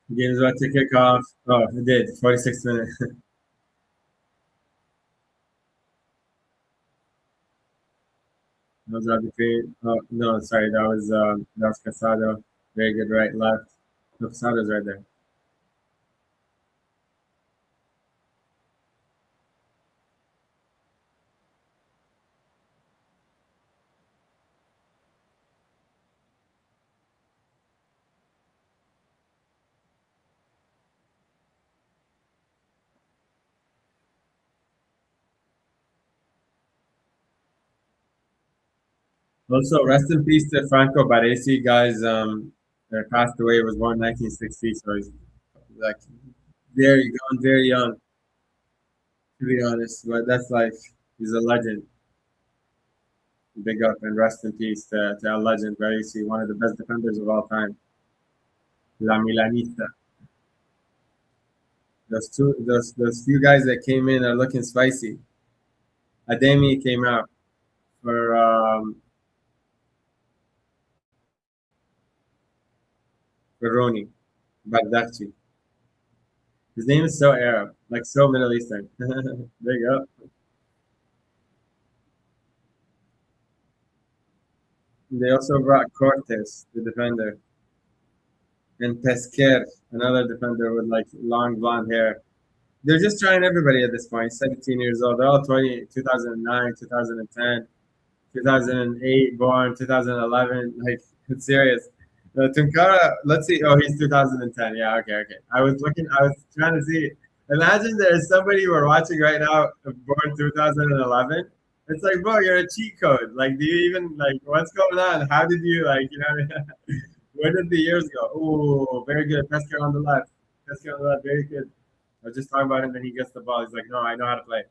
The game's about to kick off. Oh, it did. 46 minutes. That was out between. Oh no, sorry. That was Casado. Very good right, left. No, Casado's right there. Also, rest in peace to Franco Baresi, guys. Passed away. He was born 1960, so he's like very young, to be honest. But that's life. He's a legend. Big up and rest in peace to a legend, Baresi, one of the best defenders of all time. La Milanista. Those few guys that came in are looking spicy. Ademi came out for Roni Baghdadi. His name is so Arab, like so Middle Eastern. There you go. They also brought Cortes, the defender, and Pesquer, another defender with like long blonde hair. They're just trying everybody at this point. 17 years old. They're all 20, 2009, 2010. 2008 born, 2011. Like, it's serious. Tunkara, let's see. Oh, he's 2010. Yeah, okay, okay. I was trying to see. Imagine there's somebody we're watching right now born 2011. It's like, bro, you're a cheat code. Like, do you even, like, what's going on? How did you, like, you know what I mean? Where did the years go? Oh, very good. Pesca on the left. Pesca on the left, very good. I was just talking about him, and he gets the ball. He's like, no, I know how to play.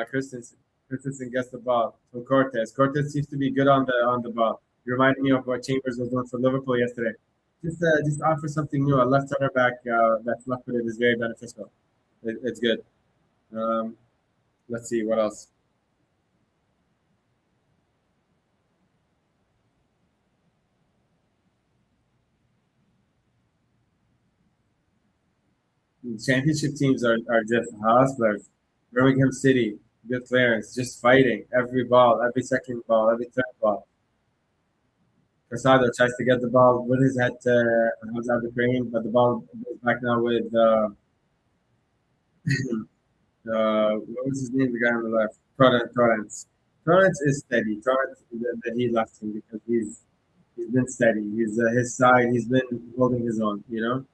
Christensen. Christensen gets the ball to Cortez. Cortez seems to be good on the ball. You reminded me of what Chambers was doing for Liverpool yesterday. Just offer something new. A left center back that's left footed is very beneficial. It's good. Um, let's see what else. Championship teams are just hustlers. Birmingham City, good clearance, just fighting every ball, every second ball, every third ball. Casado tries to get the ball with his head to Hamza Abdelkrim, but the ball goes back now with what was his name? The guy on the left, Torrance. Torrance is steady. Torrance that he left him because He's been steady. His side. He's been holding his own. You know.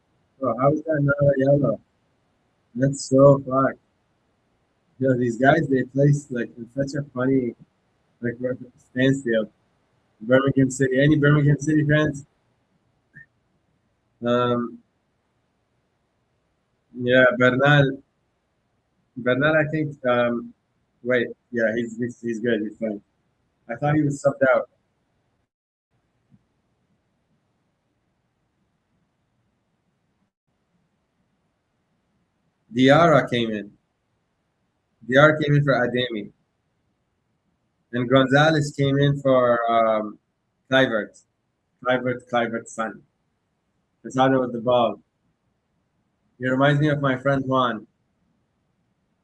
Oh, how is that not a yellow? That's so fucked. You know, these guys they play like in such a funny like standstill. Birmingham City. Any Birmingham City fans? Um, yeah, Bernal. Bernal, I think. Wait, yeah, he's good. He's fine. I thought he was subbed out. Diarra came in. Diarra came in for Ademi, and Gonzalez came in for Kluivert. Kluivert's son. Casado with the ball. He reminds me of my friend Juan.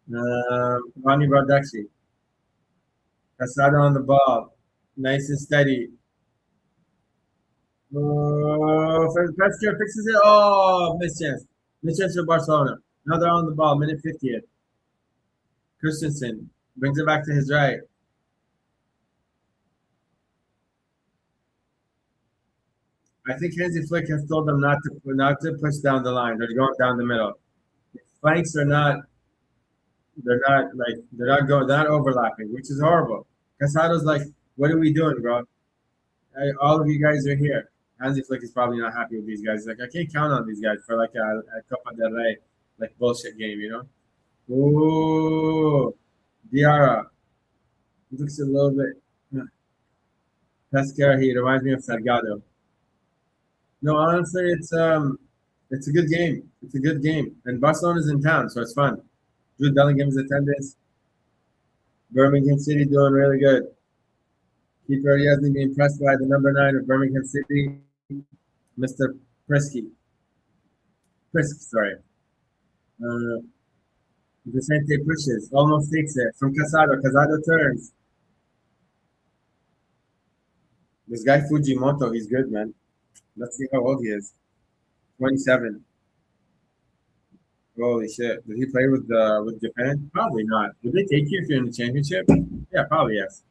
Ronnie Bardakshi. Casado on the ball. Nice and steady. Oh, Pesca fixes it. Oh, missed chance. Missed chance for Barcelona. Now they're on the ball. Minute 50th. Christensen brings it back to his right. I think Hansi Flick has told them not to push down the line. They're going down the middle. Flanks are not. They're not overlapping, which is horrible. Casado's like, what are we doing, bro? All of you guys are here. Hansi Flick is probably not happy with these guys. He's like, I can't count on these guys for like a Copa del Rey, like bullshit game, you know? Ooh, Diarra. He looks a little bit. Pescara, he reminds me of Salgado. No, honestly, it's a good game. It's a good game, and Barcelona's in town, so it's fun. Jude Bellingham's attendance. Birmingham City doing really good. Keeper he hasn't been impressed by the number 9 of Birmingham City, Mr. Prisky. Prisk, sorry. Uh, Vicente pushes, almost takes it from Casado. Casado turns. This guy Fujimoto, he's good, man. Let's see how old he is. 27. Holy shit! Did he play with Japan? Probably not. Would they take you if you're in the championship? Yeah, probably yes.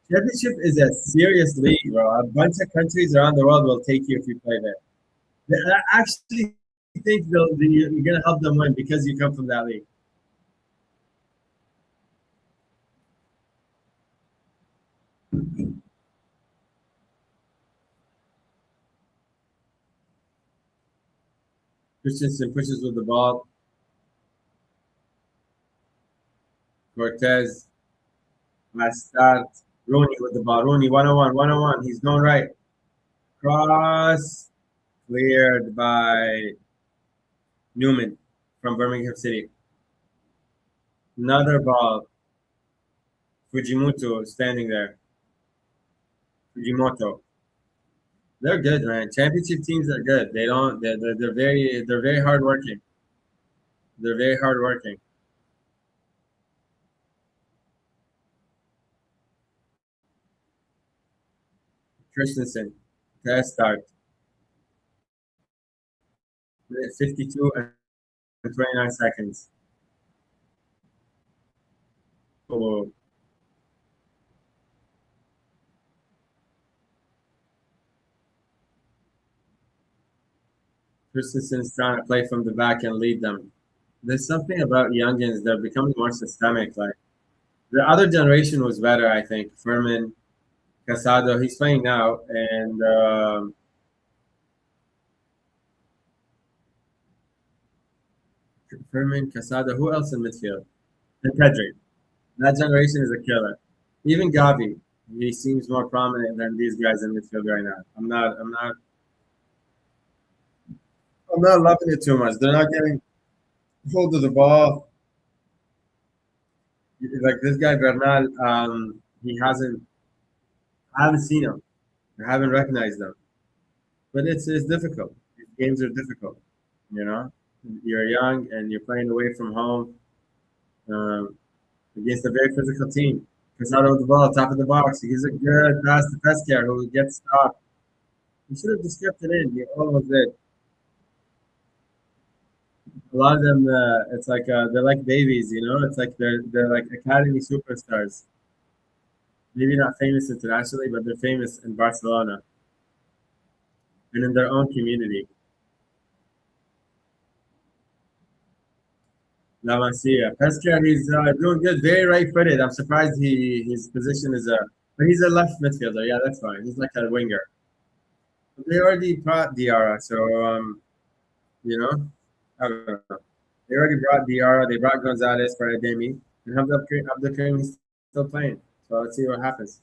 Championship is a serious league, bro. A bunch of countries around the world will take you if you play there. I actually think you're gonna help them win because you come from that league. Christensen pushes with the ball. Cortez, last start. Rooney with the ball. Rooney 101, 101. He's going right. Cross cleared by Newman from Birmingham City. Another ball. Fujimoto standing there. Fujimoto. They're good, man. Championship teams are good. They don't. They're very hardworking. They're very hardworking. Christensen, test start. Minute 52 and 29 seconds. Oh, Christensen's trying to play from the back and lead them. There's something about youngins. They're becoming more systemic. Like the other generation was better, I think. Furman, Casado, he's playing now, and Furman, Casado. Who else in midfield? And Pedri. That generation is a killer. Even Gavi, he seems more prominent than these guys in midfield right now. I'm not loving it too much. They're not getting hold of the ball. Like this guy Bernal, he hasn't. I haven't seen him. I haven't recognized them. But it's difficult. These games are difficult. You know, you're young and you're playing away from home against a very physical team. Casado with the ball, top of the box. He gives a good pass to Pescar, who gets stopped. He should have just kept it in. He almost did. A lot of them, it's like they're like babies, you know. It's like they're like academy superstars. Maybe not famous internationally, but they're famous in Barcelona. and in their own community. La Masia. Pesca, he's doing good, very right-footed. I'm surprised his position is but he's a left midfielder. Yeah, that's fine. He's like a winger. They already brought Diarra, so you know, I don't know. They already brought Diarra. They brought Gonzalez for Ademi, and Abdul Karim is still playing. So let's see what happens.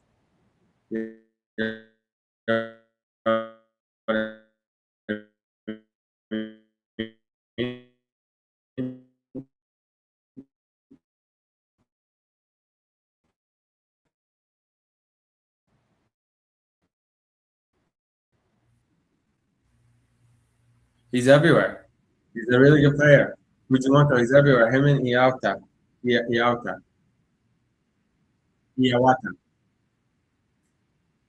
He's everywhere. He's a really good player. Fujimoto, he's everywhere. Him and Iawata,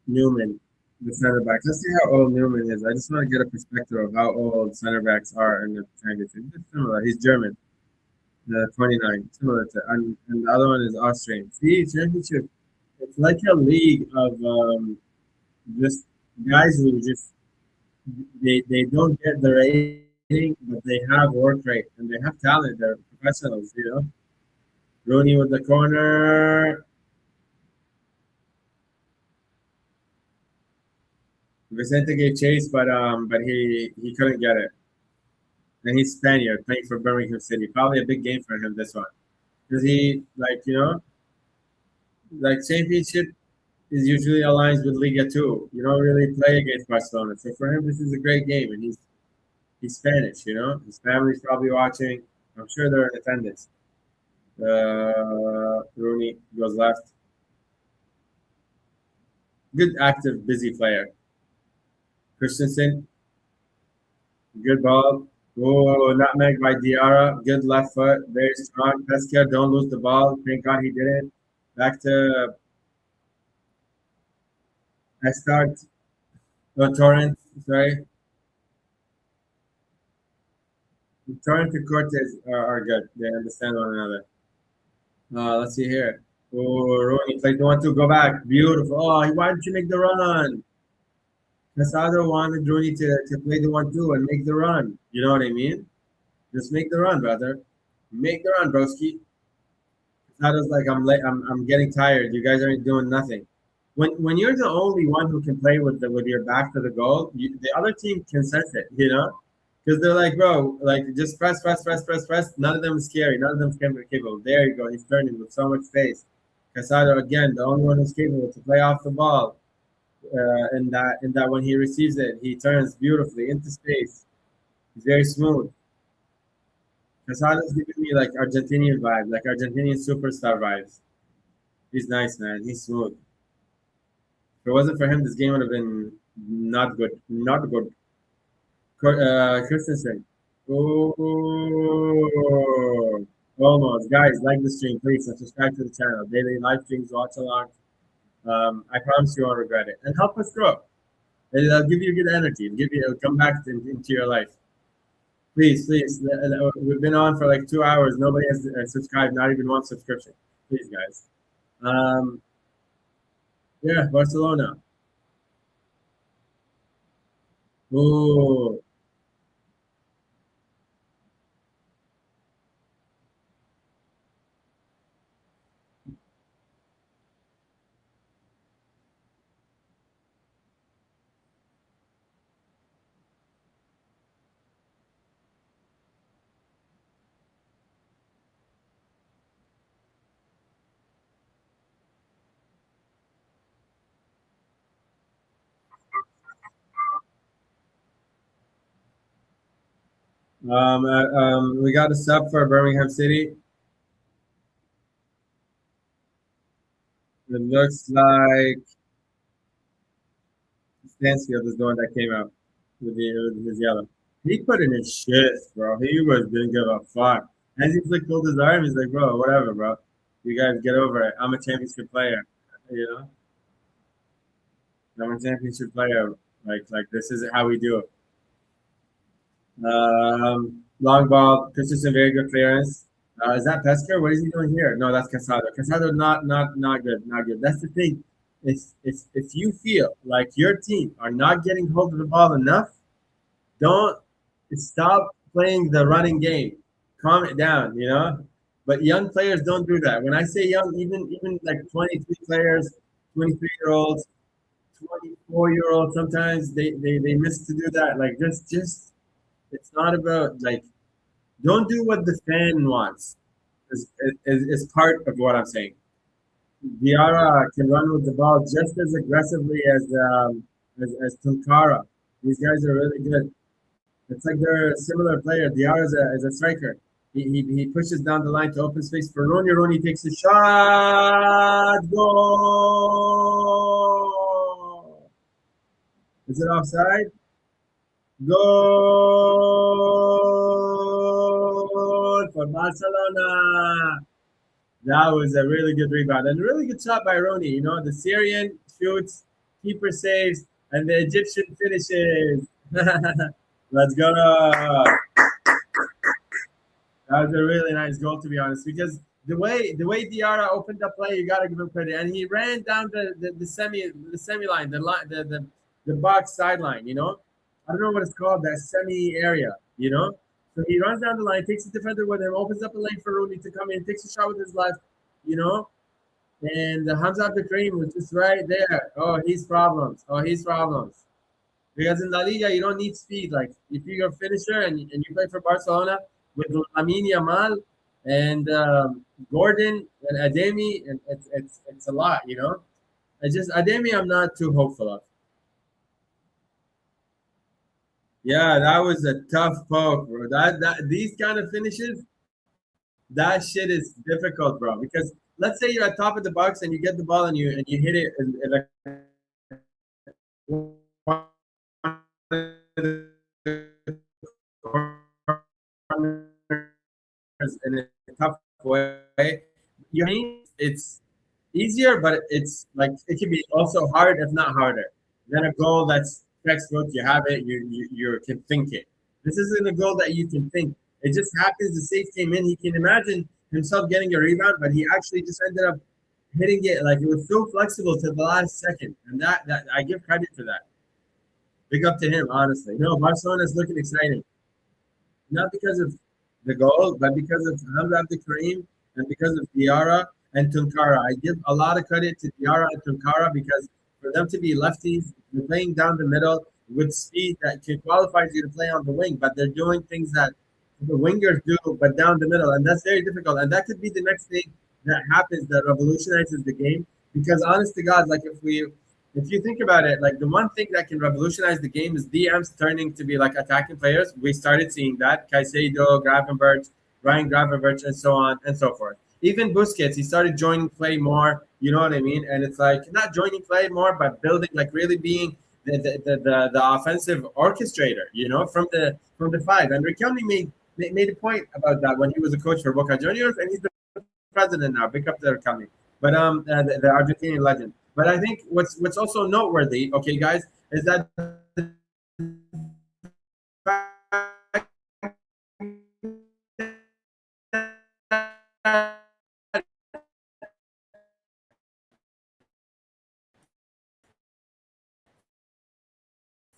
Newman, the center backs. Let's see how old Newman is. I just want to get a perspective of how old center backs are in the championship. It's similar. He's German, 29, similar to, and the other one is Austrian. See, championship. It's like a league of just guys who just they don't get the rating, but they have work rate and they have talent. They're professionals, you know. Rooney with the corner. Vicente gave chase, but he couldn't get it. And he's Spaniard playing for Birmingham City. Probably a big game for him this one because he like like championship is usually aligns with Liga 2. You don't really play against Barcelona, so for him this is a great game, and he's Spanish. You know, his family's probably watching. I'm sure they're in attendance. Rooney goes left. Good, active, busy player. Christensen, good ball. Oh, nutmeg by Diarra. Good left foot. Very strong. Pesca, don't lose the ball. Thank God he didn't. Back to Estart. Torrent. Sorry. Torrent and Cortez are good. They understand one another. Let's see here. Oh, Rooney played the 1-2. Go back. Beautiful. Oh, why didn't you make the run? Casado wanted Rooney to play the 1-2 and make the run. You know what I mean? Just make the run, brother. Make the run, broski. Casado's like, I'm late. I'm getting tired. You guys aren't doing nothing. When you're the only one who can play with your back to the goal, the other team can sense it. You know, because they're like, bro, like just press, press, press, press, press. None of them is scary. None of them is capable. There you go. He's turning with so much space. Casado again, the only one who's capable to play off the ball. In that when he receives it, he turns beautifully into space. He's very smooth. Casado's giving me like Argentinian vibe, like Argentinian superstar vibes. He's nice, man. He's smooth. If it wasn't for him, this game would have been not good. Not good. Christensen. Oh, almost. Guys, like the stream, please, and subscribe to the channel. Daily live streams, watch along. I promise you won't regret it. And help us grow. It'll give you good energy. It'll come back into your life. Please, please. We've been on for like 2 hours. Nobody has subscribed. Not even one subscription. Please, guys. Yeah, Barcelona. Oh, we got a sub for Birmingham City. It looks like Stansfield is the one that came out with his yellow. He put in his shit, bro. He was didn't give a fuck. As he flicked pulled his arm, he's like, bro, whatever, bro. You guys get over it. I'm a championship player. You know, I'm a championship player. Like this is how we do it. Long ball. Christensen, very good clearance. Is that Pesca? What is he doing here? No, that's Casado. Casado, not good. Not good. That's the thing. if you feel like your team are not getting hold of the ball enough, don't stop playing the running game. Calm it down, you know. But young players don't do that. When I say young, even like 23 players, 23-year-olds, 24-year-olds, sometimes they miss to do that. Like just it's not about like don't do what the fan wants. Is part of what I'm saying. Diarra can run with the ball just as aggressively as Tunkara. These guys are really good. It's like they're a similar player. Diarra is a striker. He pushes down the line to open space for Rooney. Rooney takes a shot. Goal! Is it offside? Goal for Barcelona. That was a really good rebound and a really good shot by Rooney. You know, the Syrian shoots, keeper saves, and the Egyptian finishes. Let's go. That was a really nice goal, to be honest, because the way Diarra opened up play, you gotta give him credit, and he ran down the semi line, the box sideline. You know, I don't know what it's called, that semi area. You know, so he runs down the line, takes the defender with him, opens up a lane for Rooney to come in, takes a shot with his left. You know, and Hamza Abdul Karim was just right there. Oh, he's problems. Oh, he's problems. Because in La Liga, you don't need speed. Like if you're a finisher and you play for Barcelona with Lamine Yamal and Gordon and Ademi, and it's a lot, you know. I just Ademi, I'm not too hopeful of. Yeah, that was a tough poke, bro. That these kind of finishes, that shit is difficult, bro. Because let's say you're at top of the box and you get the ball and you hit it in like in a tough way. You mean it's easier, but it's like it can be also hard, if not harder, than a goal that's textbook. You have it, you can think it. This isn't a goal that you can think. It just happens. The save came in. He can imagine himself getting a rebound, but he actually just ended up hitting it. Like it was so flexible to the last second, and that I give credit for that. Big up to him, honestly. No, Barcelona is looking exciting. Not because of the goal, but because of Hamza Abdul Karim and because of Diarra and Tunkara. I give a lot of credit to Diarra and Tunkara because for them to be lefties, they're playing down the middle with speed that can qualify you to play on the wing, but they're doing things that the wingers do, but down the middle, and that's very difficult. And that could be the next thing that happens that revolutionizes the game. Because honest to God, like if you think about it, like the one thing that can revolutionize the game is DMs turning to be like attacking players. We started seeing that Caicedo, Gravenberch, Ryan Gravenberch, and so on and so forth. Even Busquets, he started joining play more. You know what I mean? And it's like not joining play more, but building, like really being the offensive orchestrator. You know, from the five. And Riquelme made a point about that when he was a coach for Boca Juniors, and he's the president now. Big up to Riquelme, but the Argentinian legend. But I think what's also noteworthy, okay, guys, is that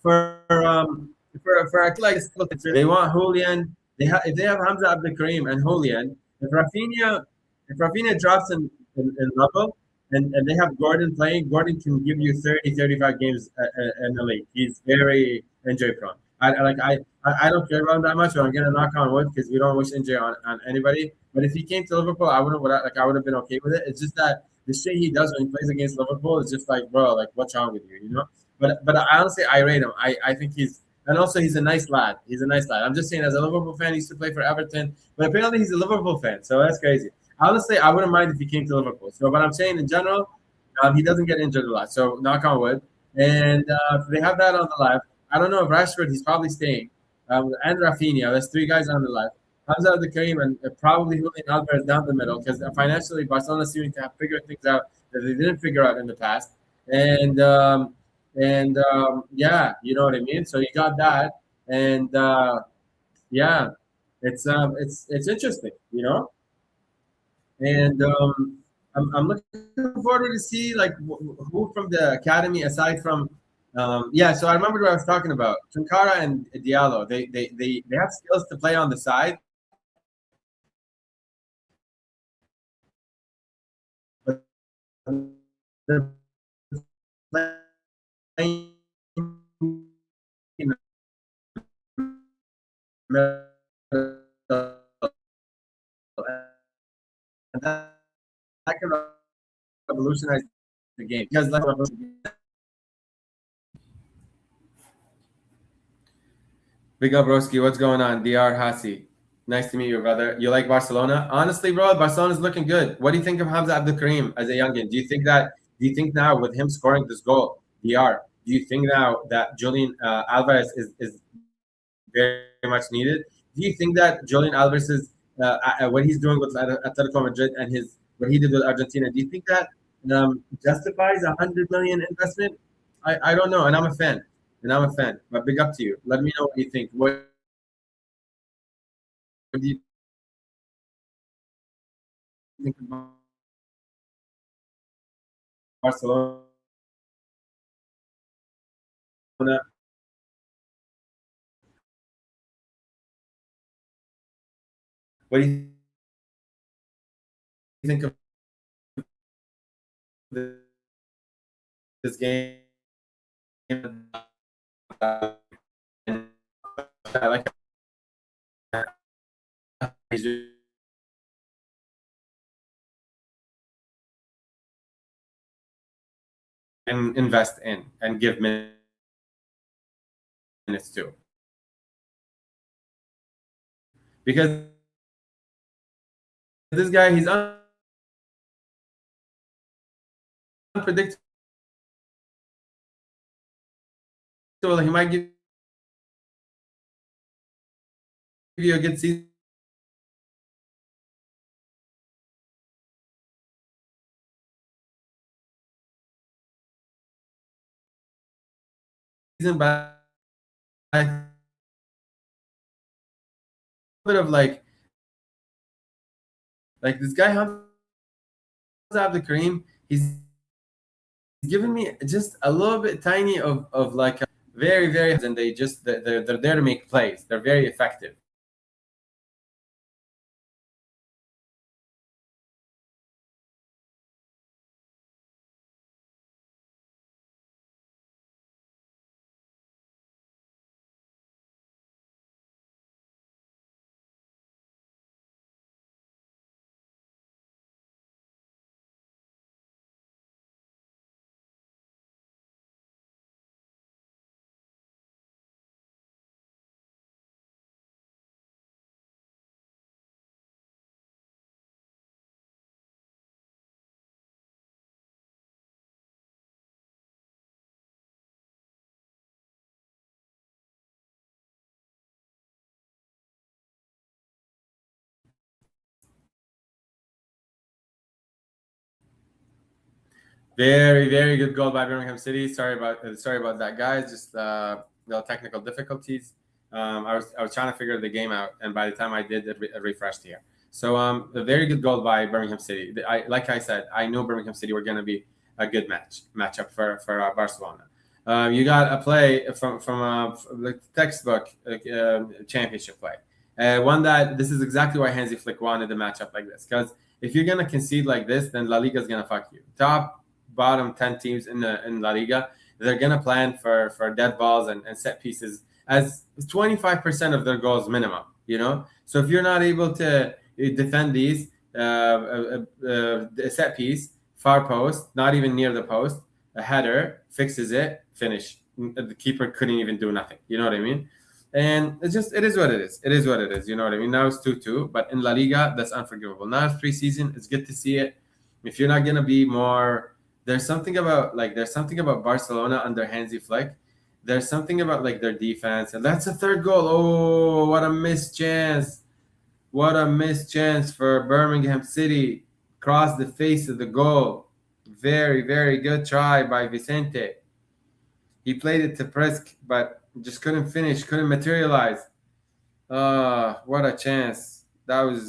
for a like they want Julian. If they have Hamza Abdul Karim and Julian, if Rafinha drops in level and they have Gordon playing, Gordon can give you 30, 35 games in the league. He's very injury prone. I don't care about him that much, but I'm gonna knock on wood because we don't wish injury on anybody. But if he came to Liverpool, I would have been okay with it. It's just that the shit he does when he plays against Liverpool is just like, bro, like what's wrong with you, you know? But I honestly I rate him. I think and also he's a nice lad. He's a nice lad. I'm just saying as a Liverpool fan, he used to play for Everton, but apparently he's a Liverpool fan, so that's crazy. Honestly, I wouldn't mind if he came to Liverpool. So, but I'm saying in general, he doesn't get injured a lot. So knock on wood. And they have that on the left. I don't know if Rashford, he's probably staying. And Rafinha, there's three guys on the left. Hamza the Karim and probably Julian Alvarez down the middle because financially Barcelona seeming to have figured things out that they didn't figure out in the past. And yeah, you know what I mean. So you got that, and yeah, it's interesting, you know. And I'm looking forward to see like who from the academy aside from. Yeah, so I remember what I was talking about. Tunkara and Diallo, they have skills to play on the side, but they're playing in the middle, and that can revolutionize the game because like Big up, Broski. What's going on? DR Hasi. Nice to meet you, brother. You like Barcelona? Honestly, bro, Barcelona's looking good. What do you think of Hamza Abdul Karim as a youngin? Do you think now with him scoring this goal, DR, do you think now that Julian Alvarez is very much needed? Do you think that Julian Alvarez is what he's doing with Atletico Madrid and his what he did with Argentina? Do you think that justifies 100 million investment? I don't know, and I'm a fan, But big up to you. Let me know what you think. What do you think about Barcelona? What do you think of this game? I like and invest in and give minutes to because this guy he's unpredictable. He might give you a good season, but a bit of like this guy Hamza Abdul Karim, he's given me just a little bit tiny of like a very and they're there to make plays. They're very effective. Very good goal by Birmingham City. Sorry about that, guys. Just little technical difficulties. I was trying to figure the game out, and by the time I did, it refreshed here. So a very good goal by Birmingham City. Like I said, I knew Birmingham City were going to be a good matchup for Barcelona. You got a play from the textbook championship play. One that this is exactly why Hansi Flick wanted a matchup like this because if you're gonna concede like this, then La Liga is gonna fuck you. Top bottom 10 teams in La Liga, they're gonna plan for dead balls and set pieces as 25% of their goals minimum. So if you're not able to defend these set piece, far post, not even near the post, a header fixes it, finish. The keeper couldn't even do nothing. You know what I mean? And it is what it is. It is what it is. You know what I mean? Now it's 2-2, but in La Liga, that's unforgivable. Now it's preseason. It's good to see it. If you're not gonna be more, there's something about Barcelona under Hansi Flick. There's something about like their defense, and that's a third goal. Oh, what a missed chance! What a missed chance for Birmingham City. Cross the face of the goal. Very good try by Vicente. He played it to Prisk, but just couldn't finish, couldn't materialize. What a chance. That was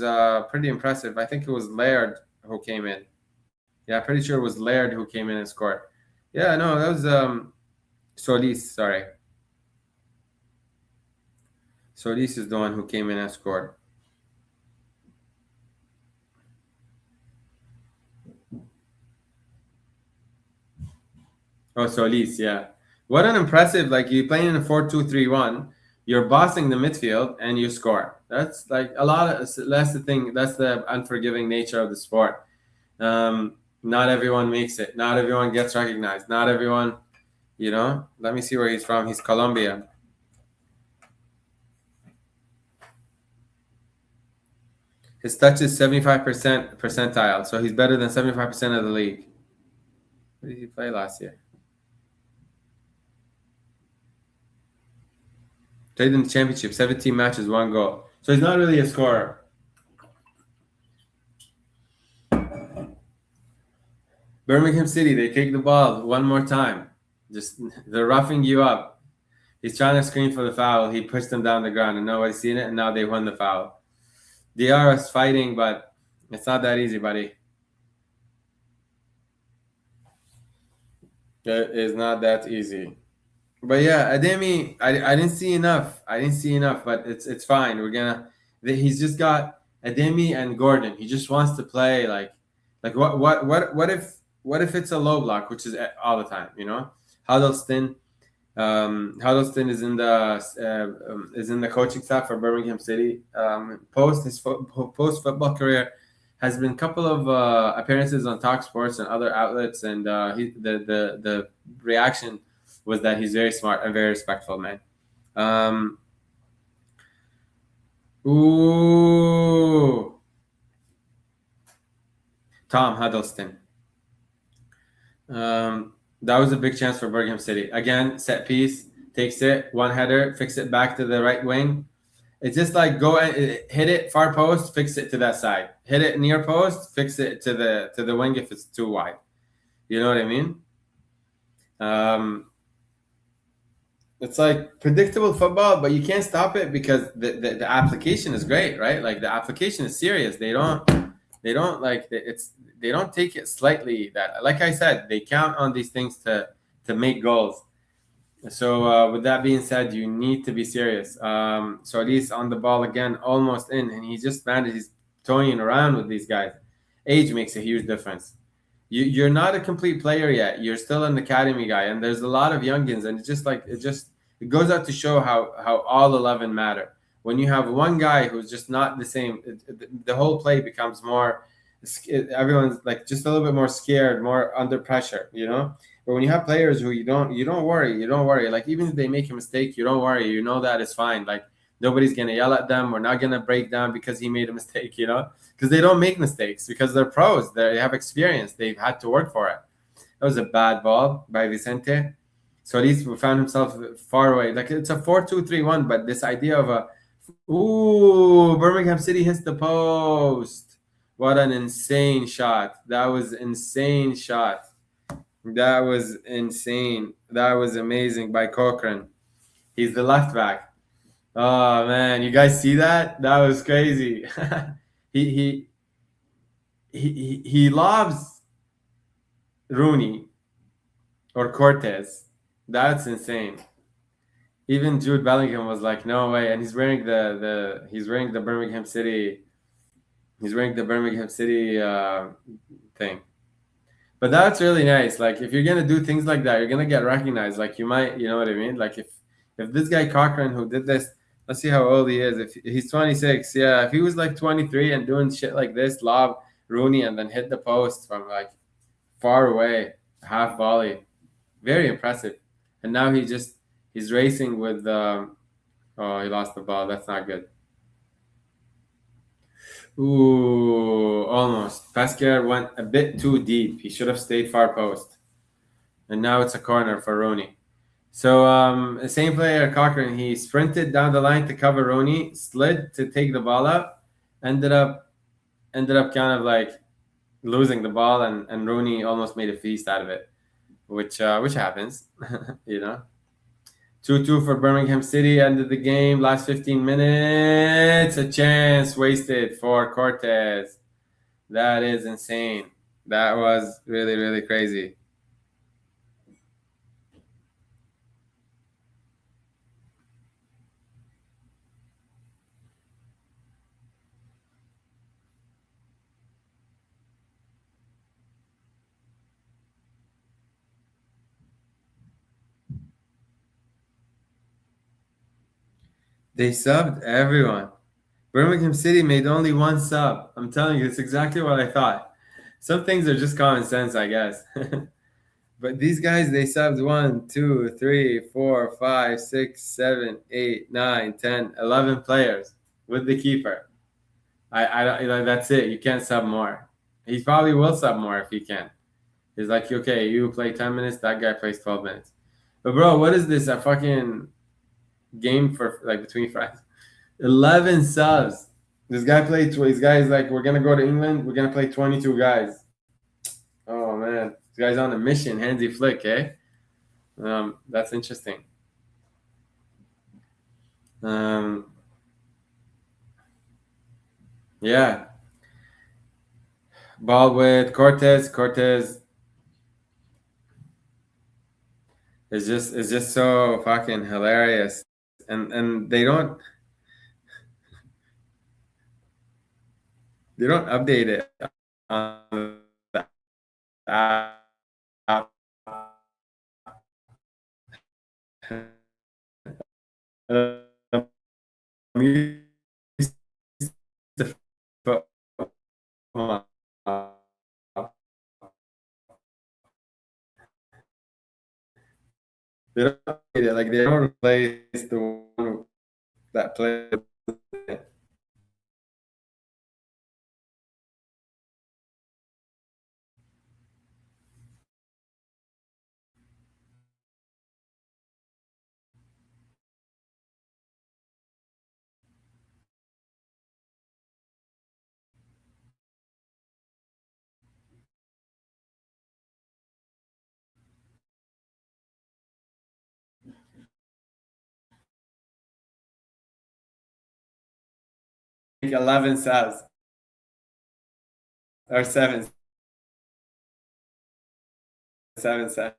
pretty impressive. I think it was Laird who came in. Yeah, pretty sure it was Laird who came in and scored. Yeah, no, that was Solis. Sorry, Solis is the one who came in and scored. Oh, Solis, yeah. What an impressive, like you playing in a 4-2-3-1, you're bossing the midfield and you score. That's like a lot of, that's the thing, that's the unforgiving nature of the sport. Not everyone makes it. Not everyone gets recognized. Not everyone, let me see where he's from. He's Colombian. His touch is 75% percentile, so he's better than 75% of the league. What did he play last year? Played in the championship, 17 matches, 1 goal. So he's not really a scorer. Birmingham City, they take the ball one more time. Just they're roughing you up. He's trying to screen for the foul. He pushed them down the ground, and nobody's seen it. And now they won the foul. They are fighting, but it's not that easy, buddy. It is not that easy. But yeah, Ademi, I didn't see enough. I didn't see enough, but it's fine. He's just got Ademi and Gordon. He just wants to play like what if it's a low block, which is all the time, Huddleston. Huddleston is in the coaching staff for Birmingham City. Post football career has been a couple of appearances on Talk Sports and other outlets, and the reaction was that he's very smart and very respectful, man. Ooh, Tom Huddleston. That was a big chance for Birmingham City. Again, set piece, takes it, one header, fix it back to the right wing. It's just like go and hit it far post, fix it to that side. Hit it near post, fix it to the wing if it's too wide. You know what I mean? It's like predictable football, but you can't stop it because the application is great, right? Like the application is serious. They don't take it slightly. That, like I said, they count on these things to make goals. So with that being said, you need to be serious. So at least on the ball again, almost in, and he's toying around with these guys. Age makes a huge difference. You're not a complete player yet. You're still an academy guy, and there's a lot of youngins, and it goes out to show how all 11 matter. When you have one guy who's just not the same, the whole play becomes more. Everyone's like just a little bit more scared, more under pressure, But when you have players who you don't worry. Like even if they make a mistake, you don't worry. You know that it's fine. Like nobody's gonna yell at them. We're not gonna break down because he made a mistake, because they don't make mistakes because they're pros. They have experience. They've had to work for it. That was a bad ball by Vicente. So at least found himself far away. Like it's a 4-2-3-1, but this idea of Birmingham City hits the post. What an insane shot. That was insane shot. That was insane. That was amazing by Cochran. He's the left back. Oh man, you guys see that? That was crazy. he he lobs Rooney or Cortez. That's insane. Even Jude Bellingham was like, no way, and he's wearing the Birmingham City. He's wearing the Birmingham City thing. But that's really nice. Like if you're gonna do things like that, you're gonna get recognized. Like you might, you know what I mean? Like if this guy Cochran who did this, let's see how old he is. If he's 26, yeah. If he was like 23 and doing shit like this, lob Rooney and then hit the post from like far away, half volley, very impressive. And now he's racing with. Oh, he lost the ball. That's not good. Ooh, almost. Pascal went a bit too deep. He should have stayed far post. And now it's a corner for Rooney. So the same player, Cochran, he sprinted down the line to cover Rooney, slid to take the ball up, ended up kind of like losing the ball, and Rooney almost made a feast out of it, which happens, 2-2 for Birmingham City, ended the game, last 15 minutes, a chance wasted for Cortez. That is insane. That was really, really crazy. They subbed everyone. Birmingham City made only one sub. I'm telling you, it's exactly what I thought. Some things are just common sense, I guess. But these guys, they subbed 1, 2, 3, 4, 5, 6, 7, 8, 9, 10, 11 players with the keeper. I don't, that's it. You can't sub more. He probably will sub more if he can. He's like, okay, you play 10 minutes, that guy plays 12 minutes. But bro, what is this? A fucking game for like between friends? 11 subs. This guy played. This guy is like, we're gonna go to England. We're gonna play 22 guys. Oh man, this guy's on a mission. Handsy Flick, eh? That's interesting. Um, yeah, ball with Cortez. Cortez is just so fucking hilarious, and they don't update it on the app. I'm used to football. They don't update it, like they don't replace the one that played. 11 subs or seven subs.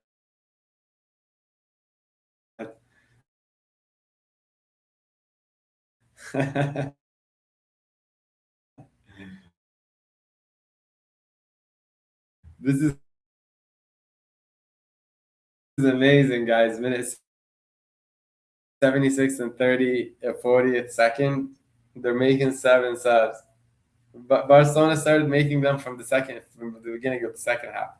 This is amazing, guys. Minutes 76 and 30, 40th second. They're making seven subs. But Barcelona started making them from the beginning of the second half.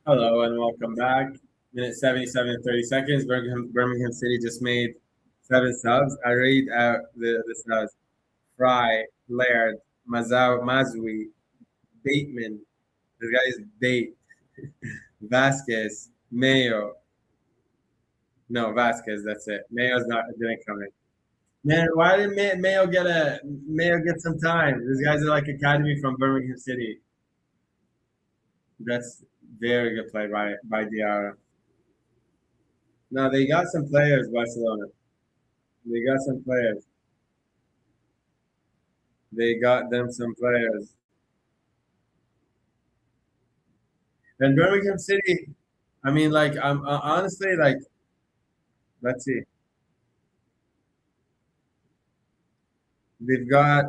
Hello and welcome back. Minute 77 and 30 seconds. Birmingham City just made seven subs. I read out the subs. Fry, Laird, Mazui, Bateman. This guy is Bate. Vasquez, Mayo. No, Vasquez, that's it. Mayo's not didn't come in. Man, why didn't Mayo get some time? These guys are like academy from Birmingham City. That's very good play by Diarra. No, they got some players, Barcelona. They got some players. They got them some players. And Birmingham City, I mean, like, I'm honestly like, let's see. They've got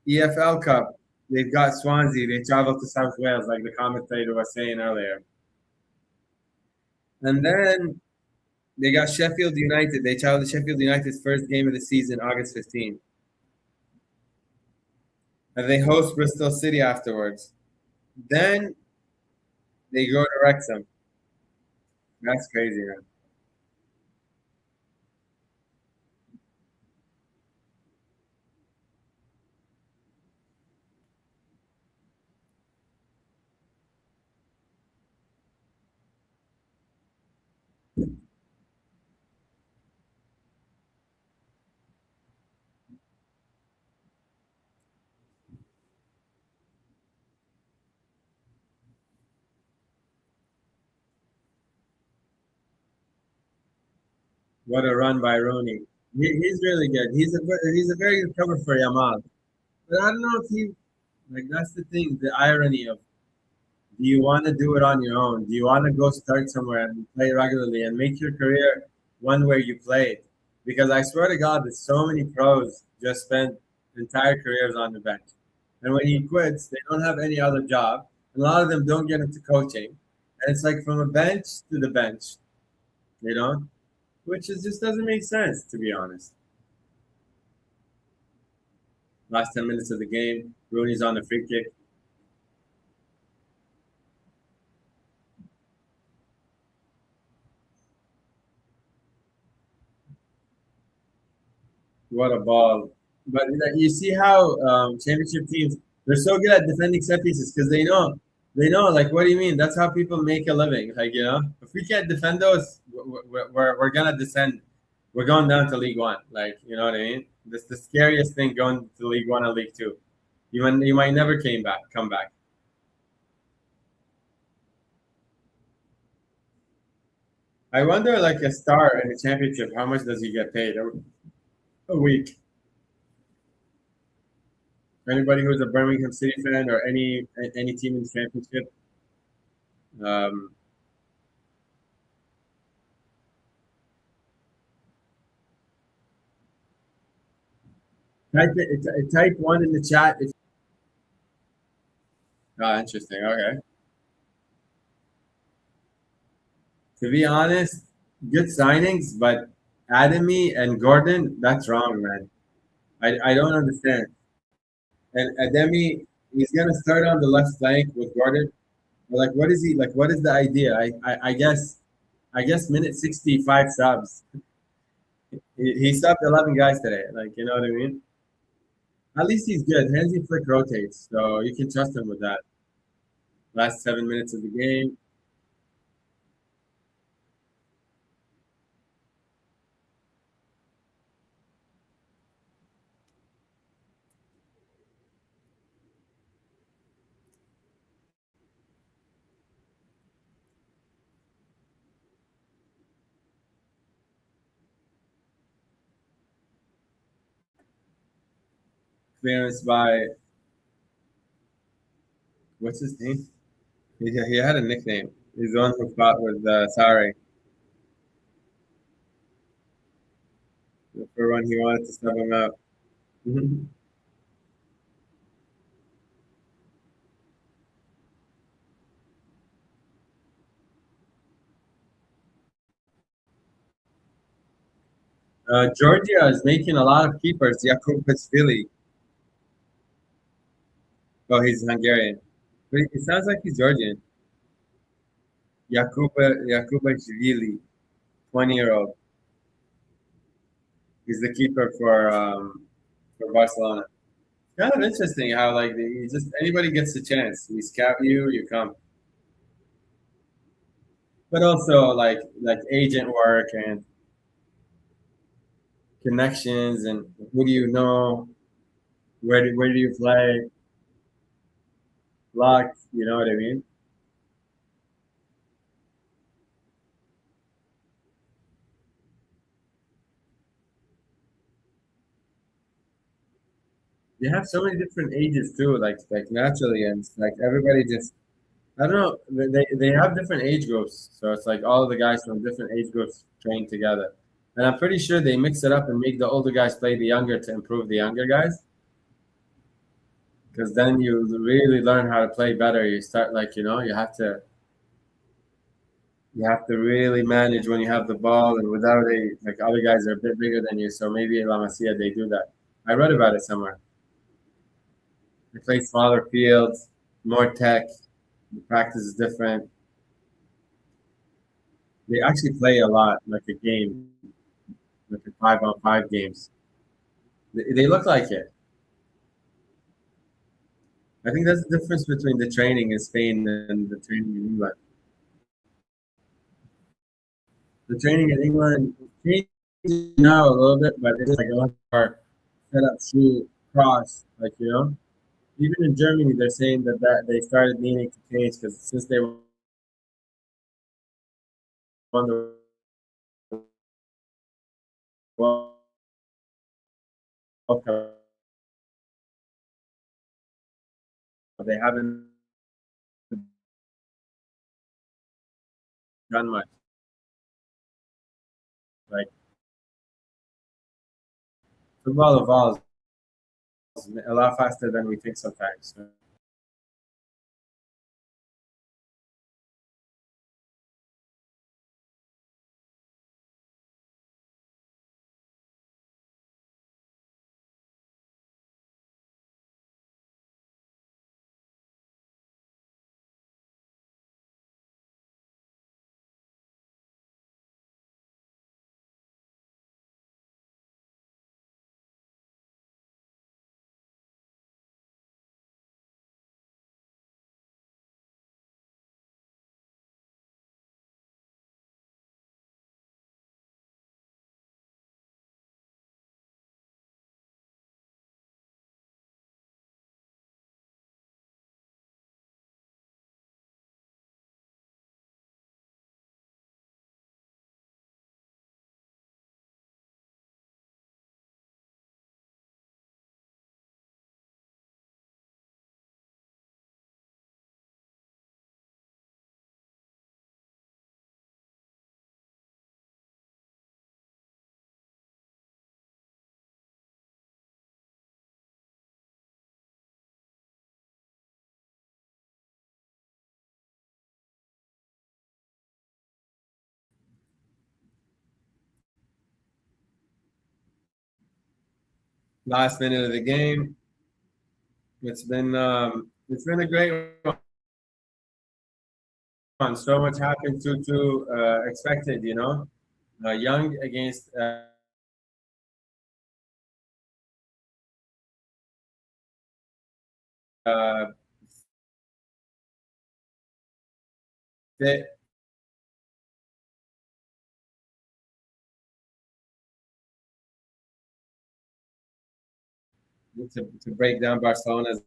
EFL Cup. They've got Swansea. They travel to South Wales, like the commentator was saying earlier. And then they got Sheffield United. They travel to Sheffield United's first game of the season, August 15th. And they host Bristol City afterwards. Then they go to Wrexham. That's crazy, man. What a run by Rooney. He's really good. He's a very good cover for Yamal. But I don't know if he like that's the thing, the irony of do you want to do it on your own? Do you want to go start somewhere and play regularly and make your career one where you played? Because I swear to God, that so many pros just spend entire careers on the bench. And when he quits, they don't have any other job. And a lot of them don't get into coaching. And it's like from a bench to the bench, you know, which is just doesn't make sense, to be honest. Last 10 minutes of the game, Rooney's on the free kick. What a ball! But you see how championship teams they're so good at defending set pieces because they know like what do you mean? That's how people make a living. Like if we can't defend those, we're gonna descend. We're going down to League One. Like you know what I mean? That's the scariest thing going to League One and League Two. You might never come back. I wonder like a star in the championship, how much does he get paid a week? Anybody who's a Birmingham City fan or any team in the championship. Um, type one in the chat. Interesting. Okay. To be honest, good signings, but Adamy and Gordon, that's wrong, man. I don't understand. And Ademy, he's gonna start on the left flank with Gordon. But like, what is he like? What is the idea? I guess minute 65 subs. He subbed 11 guys today. Like, you know what I mean? At least he's good. Hansi Flick rotates, so you can trust him with that. Last 7 minutes of the game. Clearance by what's his name? He had a nickname. He's the one who fought with Sari for when he wanted to sub him out. Georgia is making a lot of keepers. Jakub Petsvili. Oh, he's Hungarian. But it sounds like he's Georgian. Jakubashvili, 20-year-old. He's the keeper for Barcelona. Kind of interesting how like you just anybody gets a chance. We scout you, you come. But also like agent work and connections and who do you know, where do you play, luck, you know what I mean? They have so many different ages too, like naturally, and it's like everybody just I don't know. They have different age groups, so it's like all of the guys from different age groups train together. And I'm pretty sure they mix it up and make the older guys play the younger to improve the younger guys. Because then you really learn how to play better. You start like you have to really manage when you have the ball and without a like other guys are a bit bigger than you. So maybe in La Masia they do that. I read about it somewhere. They play smaller fields, more tech. The practice is different. They actually play a lot, like a game, like a 5-on-5 games. They look like it. I think that's the difference between the training in Spain and the training in England. The training in England changes now a little bit, but it's like a lot more set up shoot cross, like Even in Germany, they're saying that they started needing to change because since they won the World Cup, they haven't done much. Like football evolves a lot faster than we think sometimes. Last minute of the game, it's been a great one. So much happened to expected, you know. Young against uh, fit to break down Barcelona's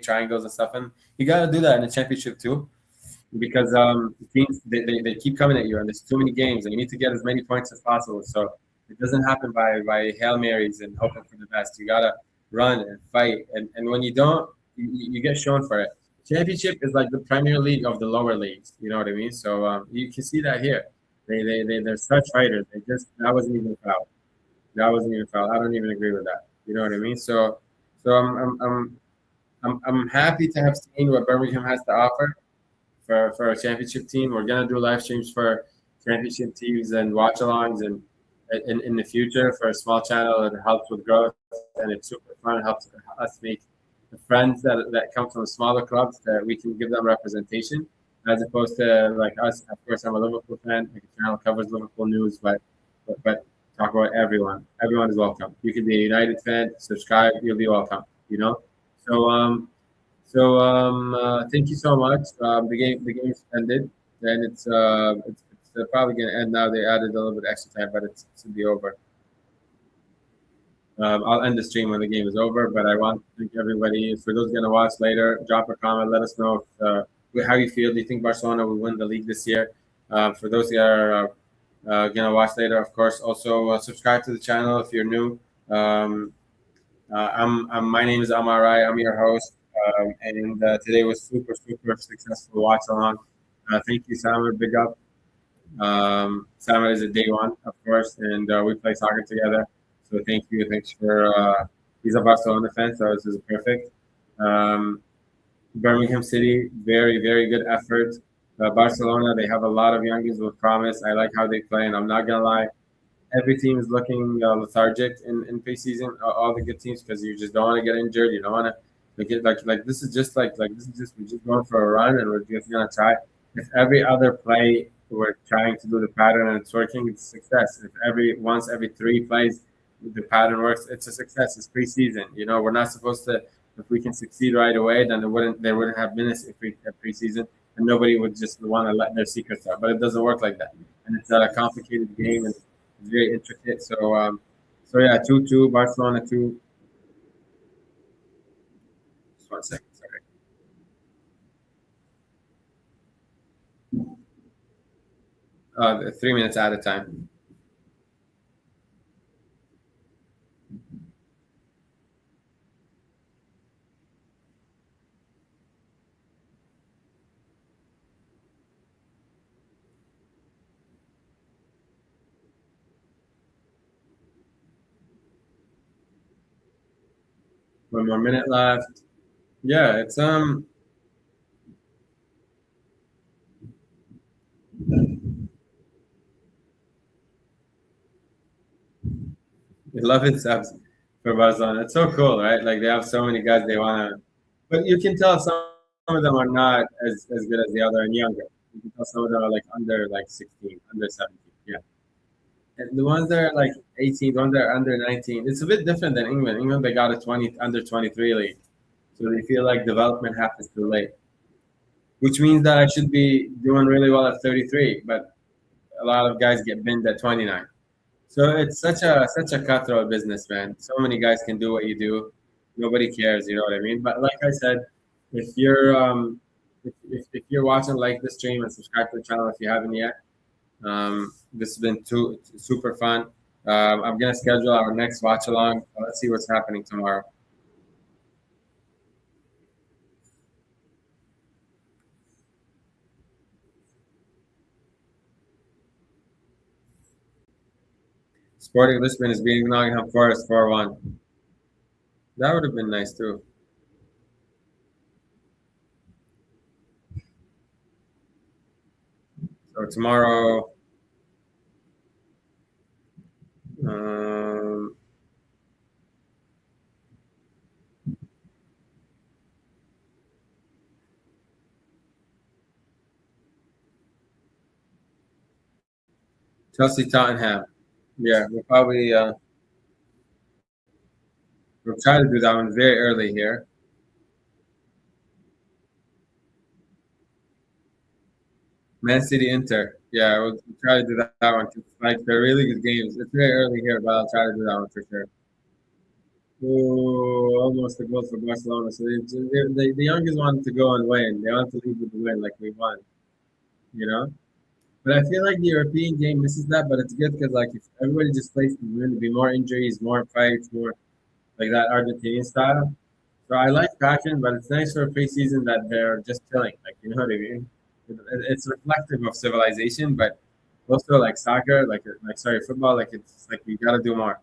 triangles and stuff. And you got to do that in the championship too, because teams they keep coming at you, and there's too many games, and you need to get as many points as possible. So it doesn't happen by hail marys and hoping for the best. You gotta run and fight, and when you don't, you get shown for it. Championship is like the Premier League of the lower leagues. You know what I mean? So you can see that here. They're such fighters. They just that wasn't even a foul. That wasn't even a foul. I don't even agree with that. You know what I mean? So I'm happy to have seen what Birmingham has to offer for a championship team. We're gonna do live streams for championship teams and watch-alongs, and in the future for a small channel. It helps with growth, and it's super fun. It helps us make the friends that come from smaller clubs that we can give them representation, as opposed to like us. Of course, I'm a Liverpool fan. Like the channel covers Liverpool news, but talk about everyone. Everyone is welcome. You can be a United fan, subscribe. You'll be welcome. You know. So thank you so much. The game's ended, and it's probably gonna end now. They added a little bit extra time, but it's gonna be over. I'll end the stream when the game is over, but I want to thank everybody. For those gonna watch later, drop a comment. Let us know how you feel. Do you think Barcelona will win the league this year? For those that are gonna watch later, of course, also subscribe to the channel if you're new. Um, my name is Amarai. I'm your host, and today was super successful watch along. Thank you, Samar. Big up. Samar is a day one, of course, and we play soccer together. So thank you. Thanks for. He's a Barcelona fan, so this is perfect. Um, Birmingham City, very good effort. Barcelona, they have a lot of youngins with promise. I like how they play, and I'm not gonna lie, every team is looking lethargic in preseason. All the good teams, because you just don't want to get injured. You don't want to get like this is just like this is just we're just going for a run, and we're just gonna try. If every other play we're trying to do the pattern and it's working, it's a success. If every three plays the pattern works, it's a success. It's preseason. You know, we're not supposed to. If we can succeed right away, then there wouldn't have been a preseason, and nobody would just want to let their secrets out. But it doesn't work like that, and it's a complicated game, and it's very intricate. So yeah, 2-2, Barcelona 2. Just 1 second, sorry. 3 minutes at a time. One more minute left. Yeah, it's I love it subs for Barcelona. It's so cool, right? Like they have so many guys they wanna, but you can tell some of them are not as good as the other and younger. You can tell some of them are like under like 16, under 17. Yeah, and the ones that are like 18, the ones that are under 19, it's a bit different than England. England they got a 20 under 23 league, so they feel like development happens too late, which means that I should be doing really well at 33, but a lot of guys get binned at 29. So it's such a cutthroat business, man. So many guys can do what you do. Nobody cares, you know what I mean? But like I said, if you're if you're watching, like the stream and subscribe to the channel if you haven't yet. This has been super fun. I'm gonna schedule our next watch along. Let's see what's happening tomorrow. Sporting Lisbon is beating Nottingham Forest 4-1. That would have been nice too. So tomorrow, um, Chelsea Tottenham. Yeah, we'll try to do that one very early here. Man City Inter. Yeah, we'll try to do that one. 'Cause, like they're really good games. It's very early here, but I'll try to do that one for sure. Oh, almost a goal for Barcelona. So the youngest wanted to go and win. They want to leave with the win, like we won. You know. But I feel like the European game misses that. But it's good because like if everybody just plays to win, there'll be more injuries, more fights, more like that Argentinian style. So I like passion, but it's nice for a preseason that they're just chilling. Like you know what I mean? It's reflective of civilization, but also like soccer, like sorry, football. Like it's like we gotta do more.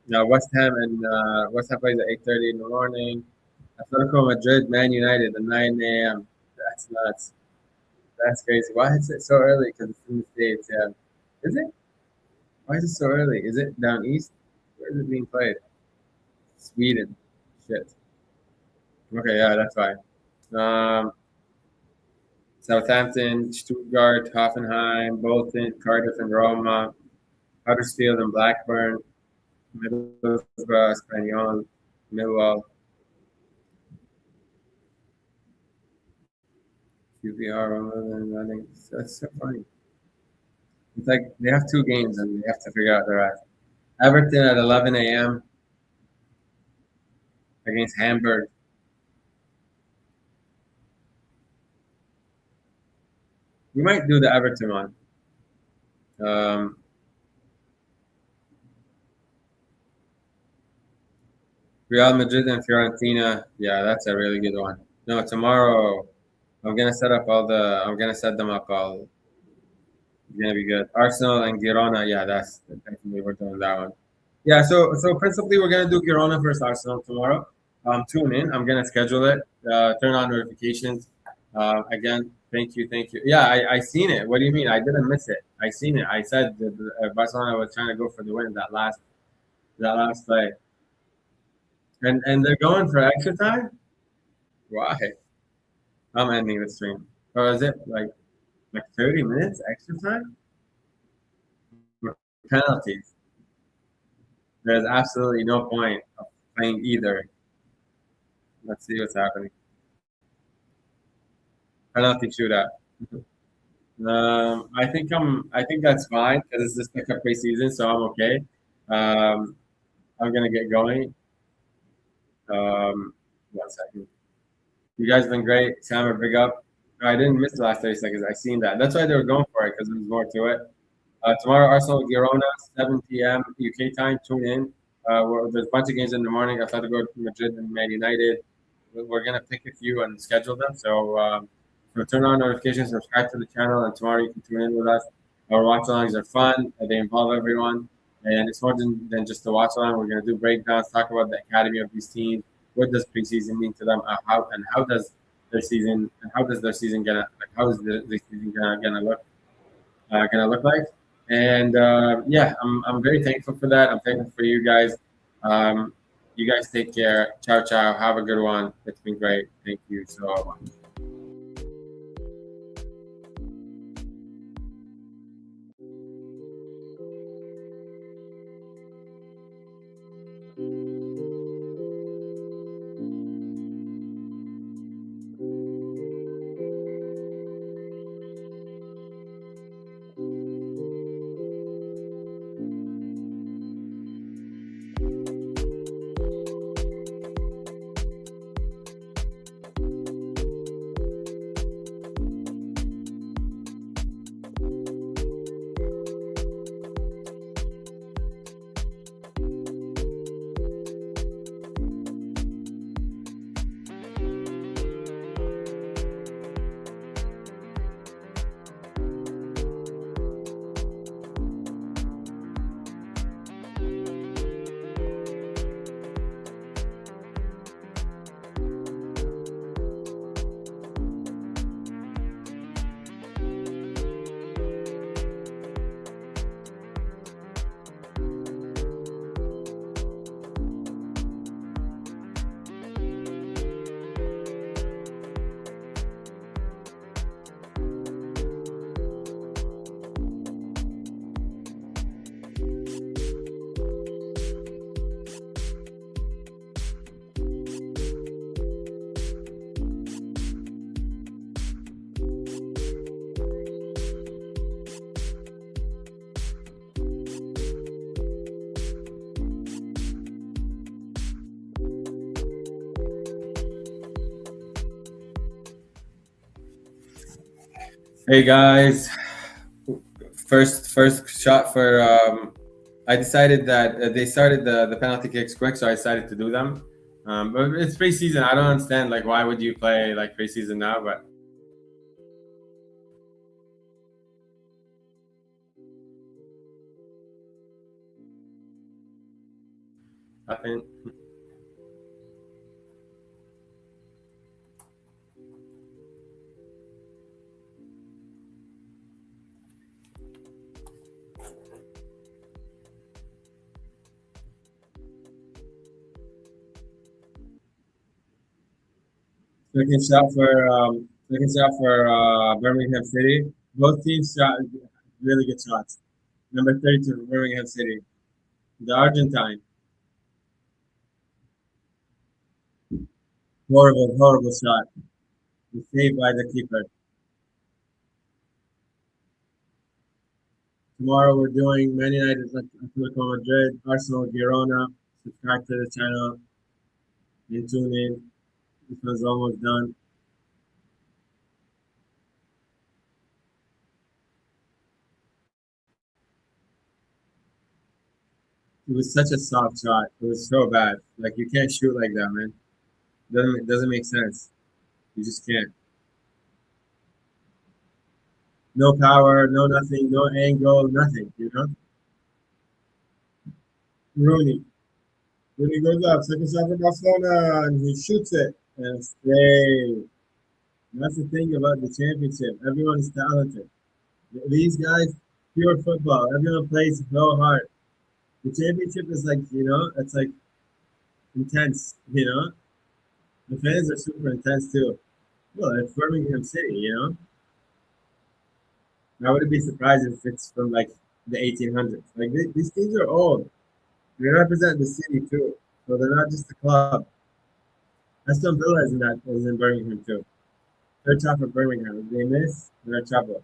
Now West Ham plays at 8:30 in the morning. Atletico Madrid, Man United at 9 a.m. That's nuts. That's crazy. Why is it so early? Because it's in the States. Yeah. Is it? Why is it so early? Is it down east? Where is it being played? Sweden. Shit. Okay, yeah, that's fine. Um, Southampton, Stuttgart, Hoffenheim, Bolton, Cardiff, and Roma, Huddersfield and Blackburn, Middlesbrough, Espanyol, Millwall, QPR, Roma, and running. That's so funny. It's like they have two games and they have to figure out the rest. Everton at 11 a.m. against Hamburg. We might do the Everton one. Um, Real Madrid and Fiorentina. Yeah, that's a really good one. No, tomorrow I'm gonna set them up all. It's gonna be good. Arsenal and Girona. Yeah, that's definitely we're doing that one. Yeah, so principally we're gonna do Girona versus Arsenal tomorrow. Tune in. I'm gonna schedule it. Turn on notifications. Again, thank you. Yeah, I seen it. What do you mean? I didn't miss it. I seen it. I said that Barcelona was trying to go for the win that last play, and they're going for extra time. Why? I'm ending the stream. Or is it like 30 minutes extra time? Penalties. There's absolutely no point of playing either. Let's see what's happening. Penalty shootout. I think that's fine because it's just like a preseason, so I'm okay. Um, I'm gonna get going. 1 second. You guys have been great. Sam, big up. I didn't miss the last 30 seconds. I seen that. That's why they were going for it because there was more to it. Tomorrow, Arsenal Girona, 7 p.m. UK time. Tune in. There's a bunch of games in the morning. I thought to go to Madrid and Man United. We're gonna pick a few and schedule them. So turn on notifications, subscribe to the channel, and tomorrow you can tune in with us. Our watch-alongs are fun. They involve everyone, and it's more than just a watch-along. We're gonna do breakdowns, talk about the academy of these teams. What does preseason mean to them? How does their season and how does their season gonna like how is the season gonna look like? And yeah, I'm very thankful for that. I'm thankful for you guys. Um, you guys take care. Ciao, ciao. Have a good one. It's been great. Thank you so much. Hey guys, first shot for. I decided that they started the penalty kicks quick, so I decided to do them. But it's preseason. I don't understand like why would you play like preseason now? But nothing. Second shot for Birmingham City. Both teams shot really good shots. Number 32 for Birmingham City, the Argentine. Horrible, horrible shot. Saved by the keeper. Tomorrow we're doing Man United, Atletico Madrid, Arsenal, Girona. Subscribe to the channel and tune in. This one's almost done. It was such a soft shot. It was so bad. Like you can't shoot like that, man. Doesn't make sense. You just can't. No power, no nothing, no angle, nothing. You know. Rooney. Rooney goes up, second shot for Barcelona, and he shoots it. And it's great. That's the thing about the championship. Everyone is talented. These guys, pure football. Everyone plays so hard. The championship is like, it's like intense, The fans are super intense too. Well, it's Birmingham City. I wouldn't be surprised if it's from like the 1800s. Like these teams are old. They represent the city too. So they're not just a club. Aston Villa is in Birmingham too. They're top of Birmingham. If they miss, they're in trouble.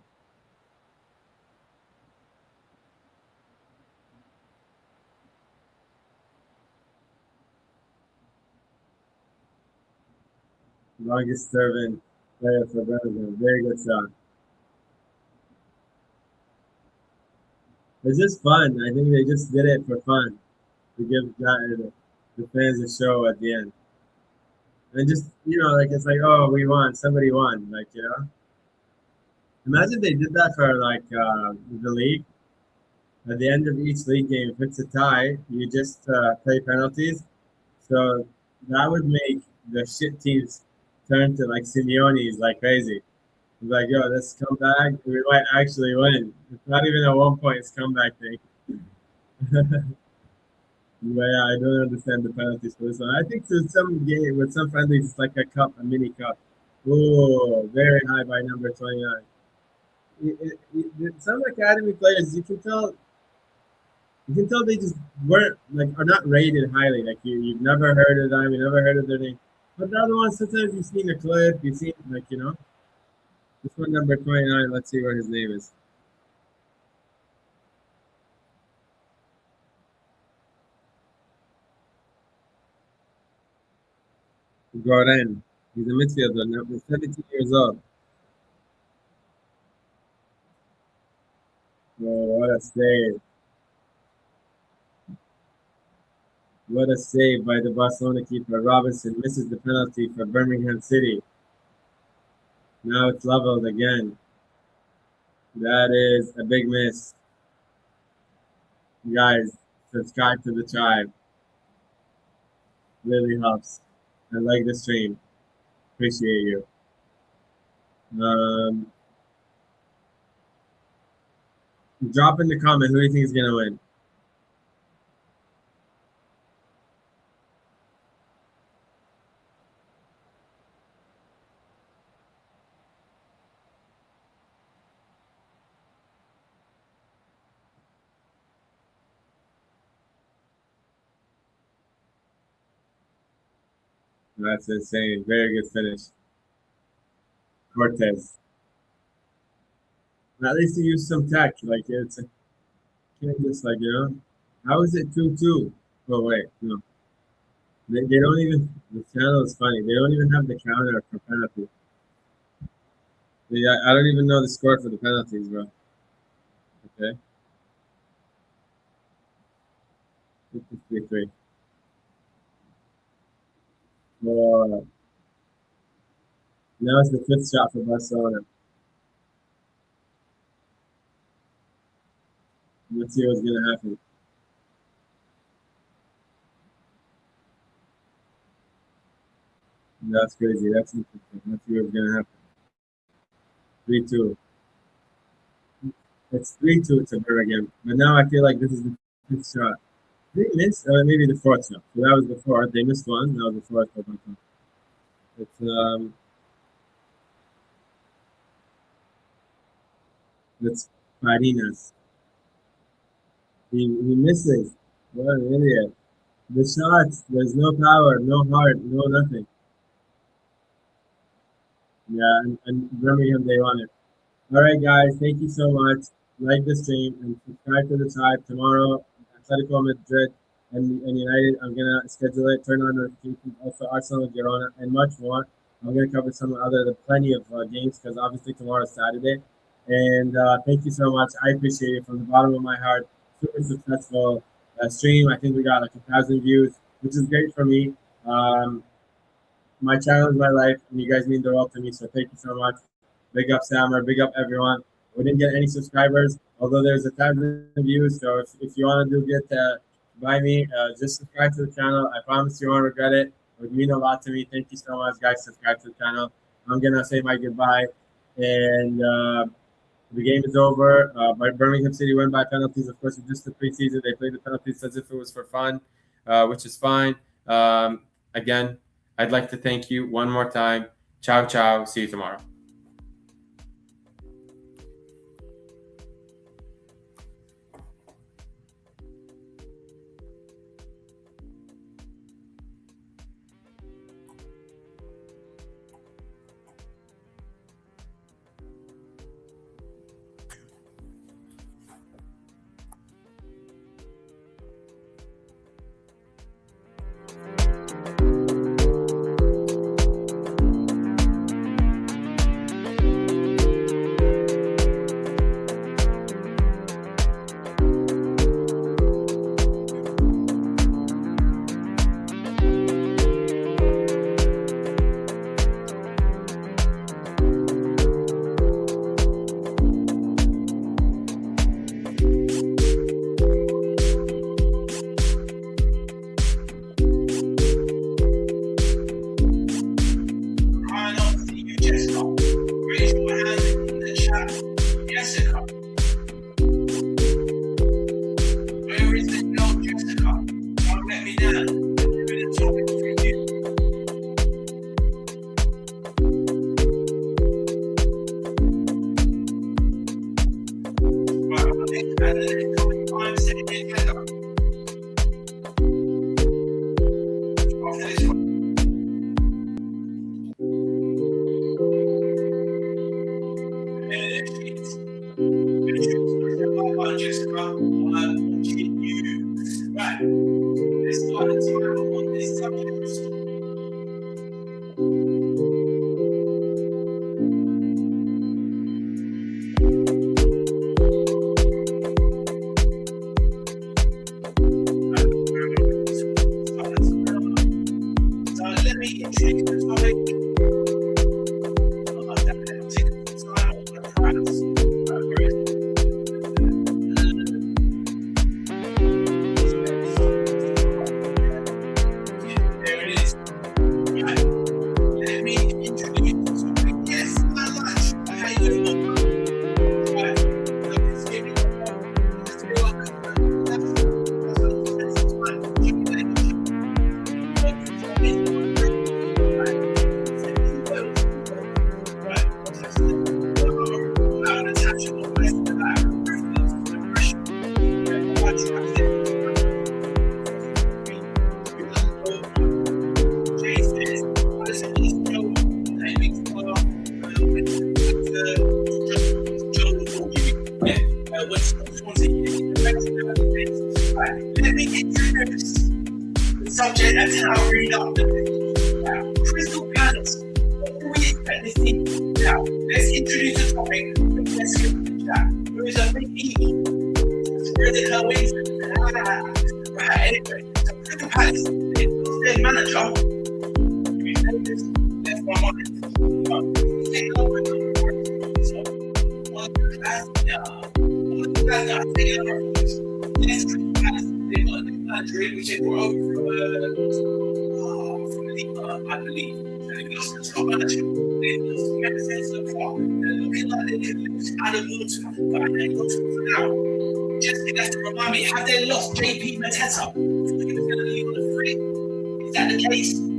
Longest serving. player for Birmingham. Very good shot. It's just fun. I think they just did it for fun to give the fans a show at the end. And just, like it's like, oh, we won. Somebody won. Like, imagine they did that for like the league. At the end of each league game, if it's a tie, you just play penalties. So that would make the shit teams turn to like Simeone's like crazy. He's like, yo, let's come back. We might actually win. It's not even a 1 point, it's comeback thing. But yeah, I don't understand the penalties for this one. I think to some game with some friendlies, it's like a cup, a mini cup. Oh, very high by number 29. Some academy players, you can tell they just weren't like are not rated highly. Like you've never heard of them, you never heard of their name. But the other ones, sometimes you've seen a clip, you've seen like this one number 29. Let's see what his name is. Goren. He's a midfielder now. He's 17 years old. Oh, what a save! What a save by the Barcelona keeper. Robinson misses the penalty for Birmingham City. Now it's leveled again. That is a big miss. Guys, subscribe to the tribe. Really helps. I like the stream. Appreciate you. Um, Drop in the comment who do you think is gonna win. That's insane. Very good finish. Cortez. At least he used some tech. Like it's can't just like How is it 2-2? Oh wait, no. They don't even the channel is funny. They don't even have the counter for penalty. Yeah, I don't even know the score for the penalties, bro. Okay. 53. Oh, now it's the fifth shot for Barcelona. Let's see what's gonna happen. That's crazy. That's interesting. Let's see what's gonna happen. 3-2. It's 3-2 to Birmingham. But now I feel like this is the fifth shot. They missed, or maybe the fourth shot. So that was the fourth. They missed one. That was the fourth. It's it's Farinas. He misses. What an idiot. The shots, there's no power, no heart, no nothing. Yeah, and Birmingham, they won it. All right, guys, thank you so much. Like the stream and subscribe to the tribe. Tomorrow, Atletico Madrid and United, I'm going to schedule it, turn on notifications, also Arsenal, Girona, and much more. I'm going to cover some other, plenty of games because obviously tomorrow is Saturday. And thank you so much. I appreciate it from the bottom of my heart. Super successful stream. I think we got like 1,000 views, which is great for me. My channel is my life, and you guys mean the world to me. So thank you so much. Big up Sammer, big up everyone. We didn't get any subscribers, although there's 1,000 views. So if you want to do get by me, just subscribe to the channel. I promise you won't regret it. It would mean a lot to me. Thank you so much, guys. Subscribe to the channel. I'm gonna say my goodbye, and the game is over. By Birmingham City win by penalties. Of course, it's just the preseason. They played the penalties as if it was for fun, which is fine. Again, I'd like to thank you one more time. Ciao, ciao. See you tomorrow. Let me introduce the subject that's now read up now. Crystal Palace. What do we expect this team to do now? Let's introduce the topic. Let's get into that. There is a big eagle spreading her wings. Right, anyway, so Crystal Palace, their manager, let's go on it. Take over the so one of the guys that are taking over let's they've got a country which they brought over from the I believe. So they've lost the top manager. They've lost the medicines so far. They're looking like they could lose Adam Water, but I ain't got to for now. Just think that's to remind me, have they lost JP Mateta? He was going to leave on the free. Is that the case?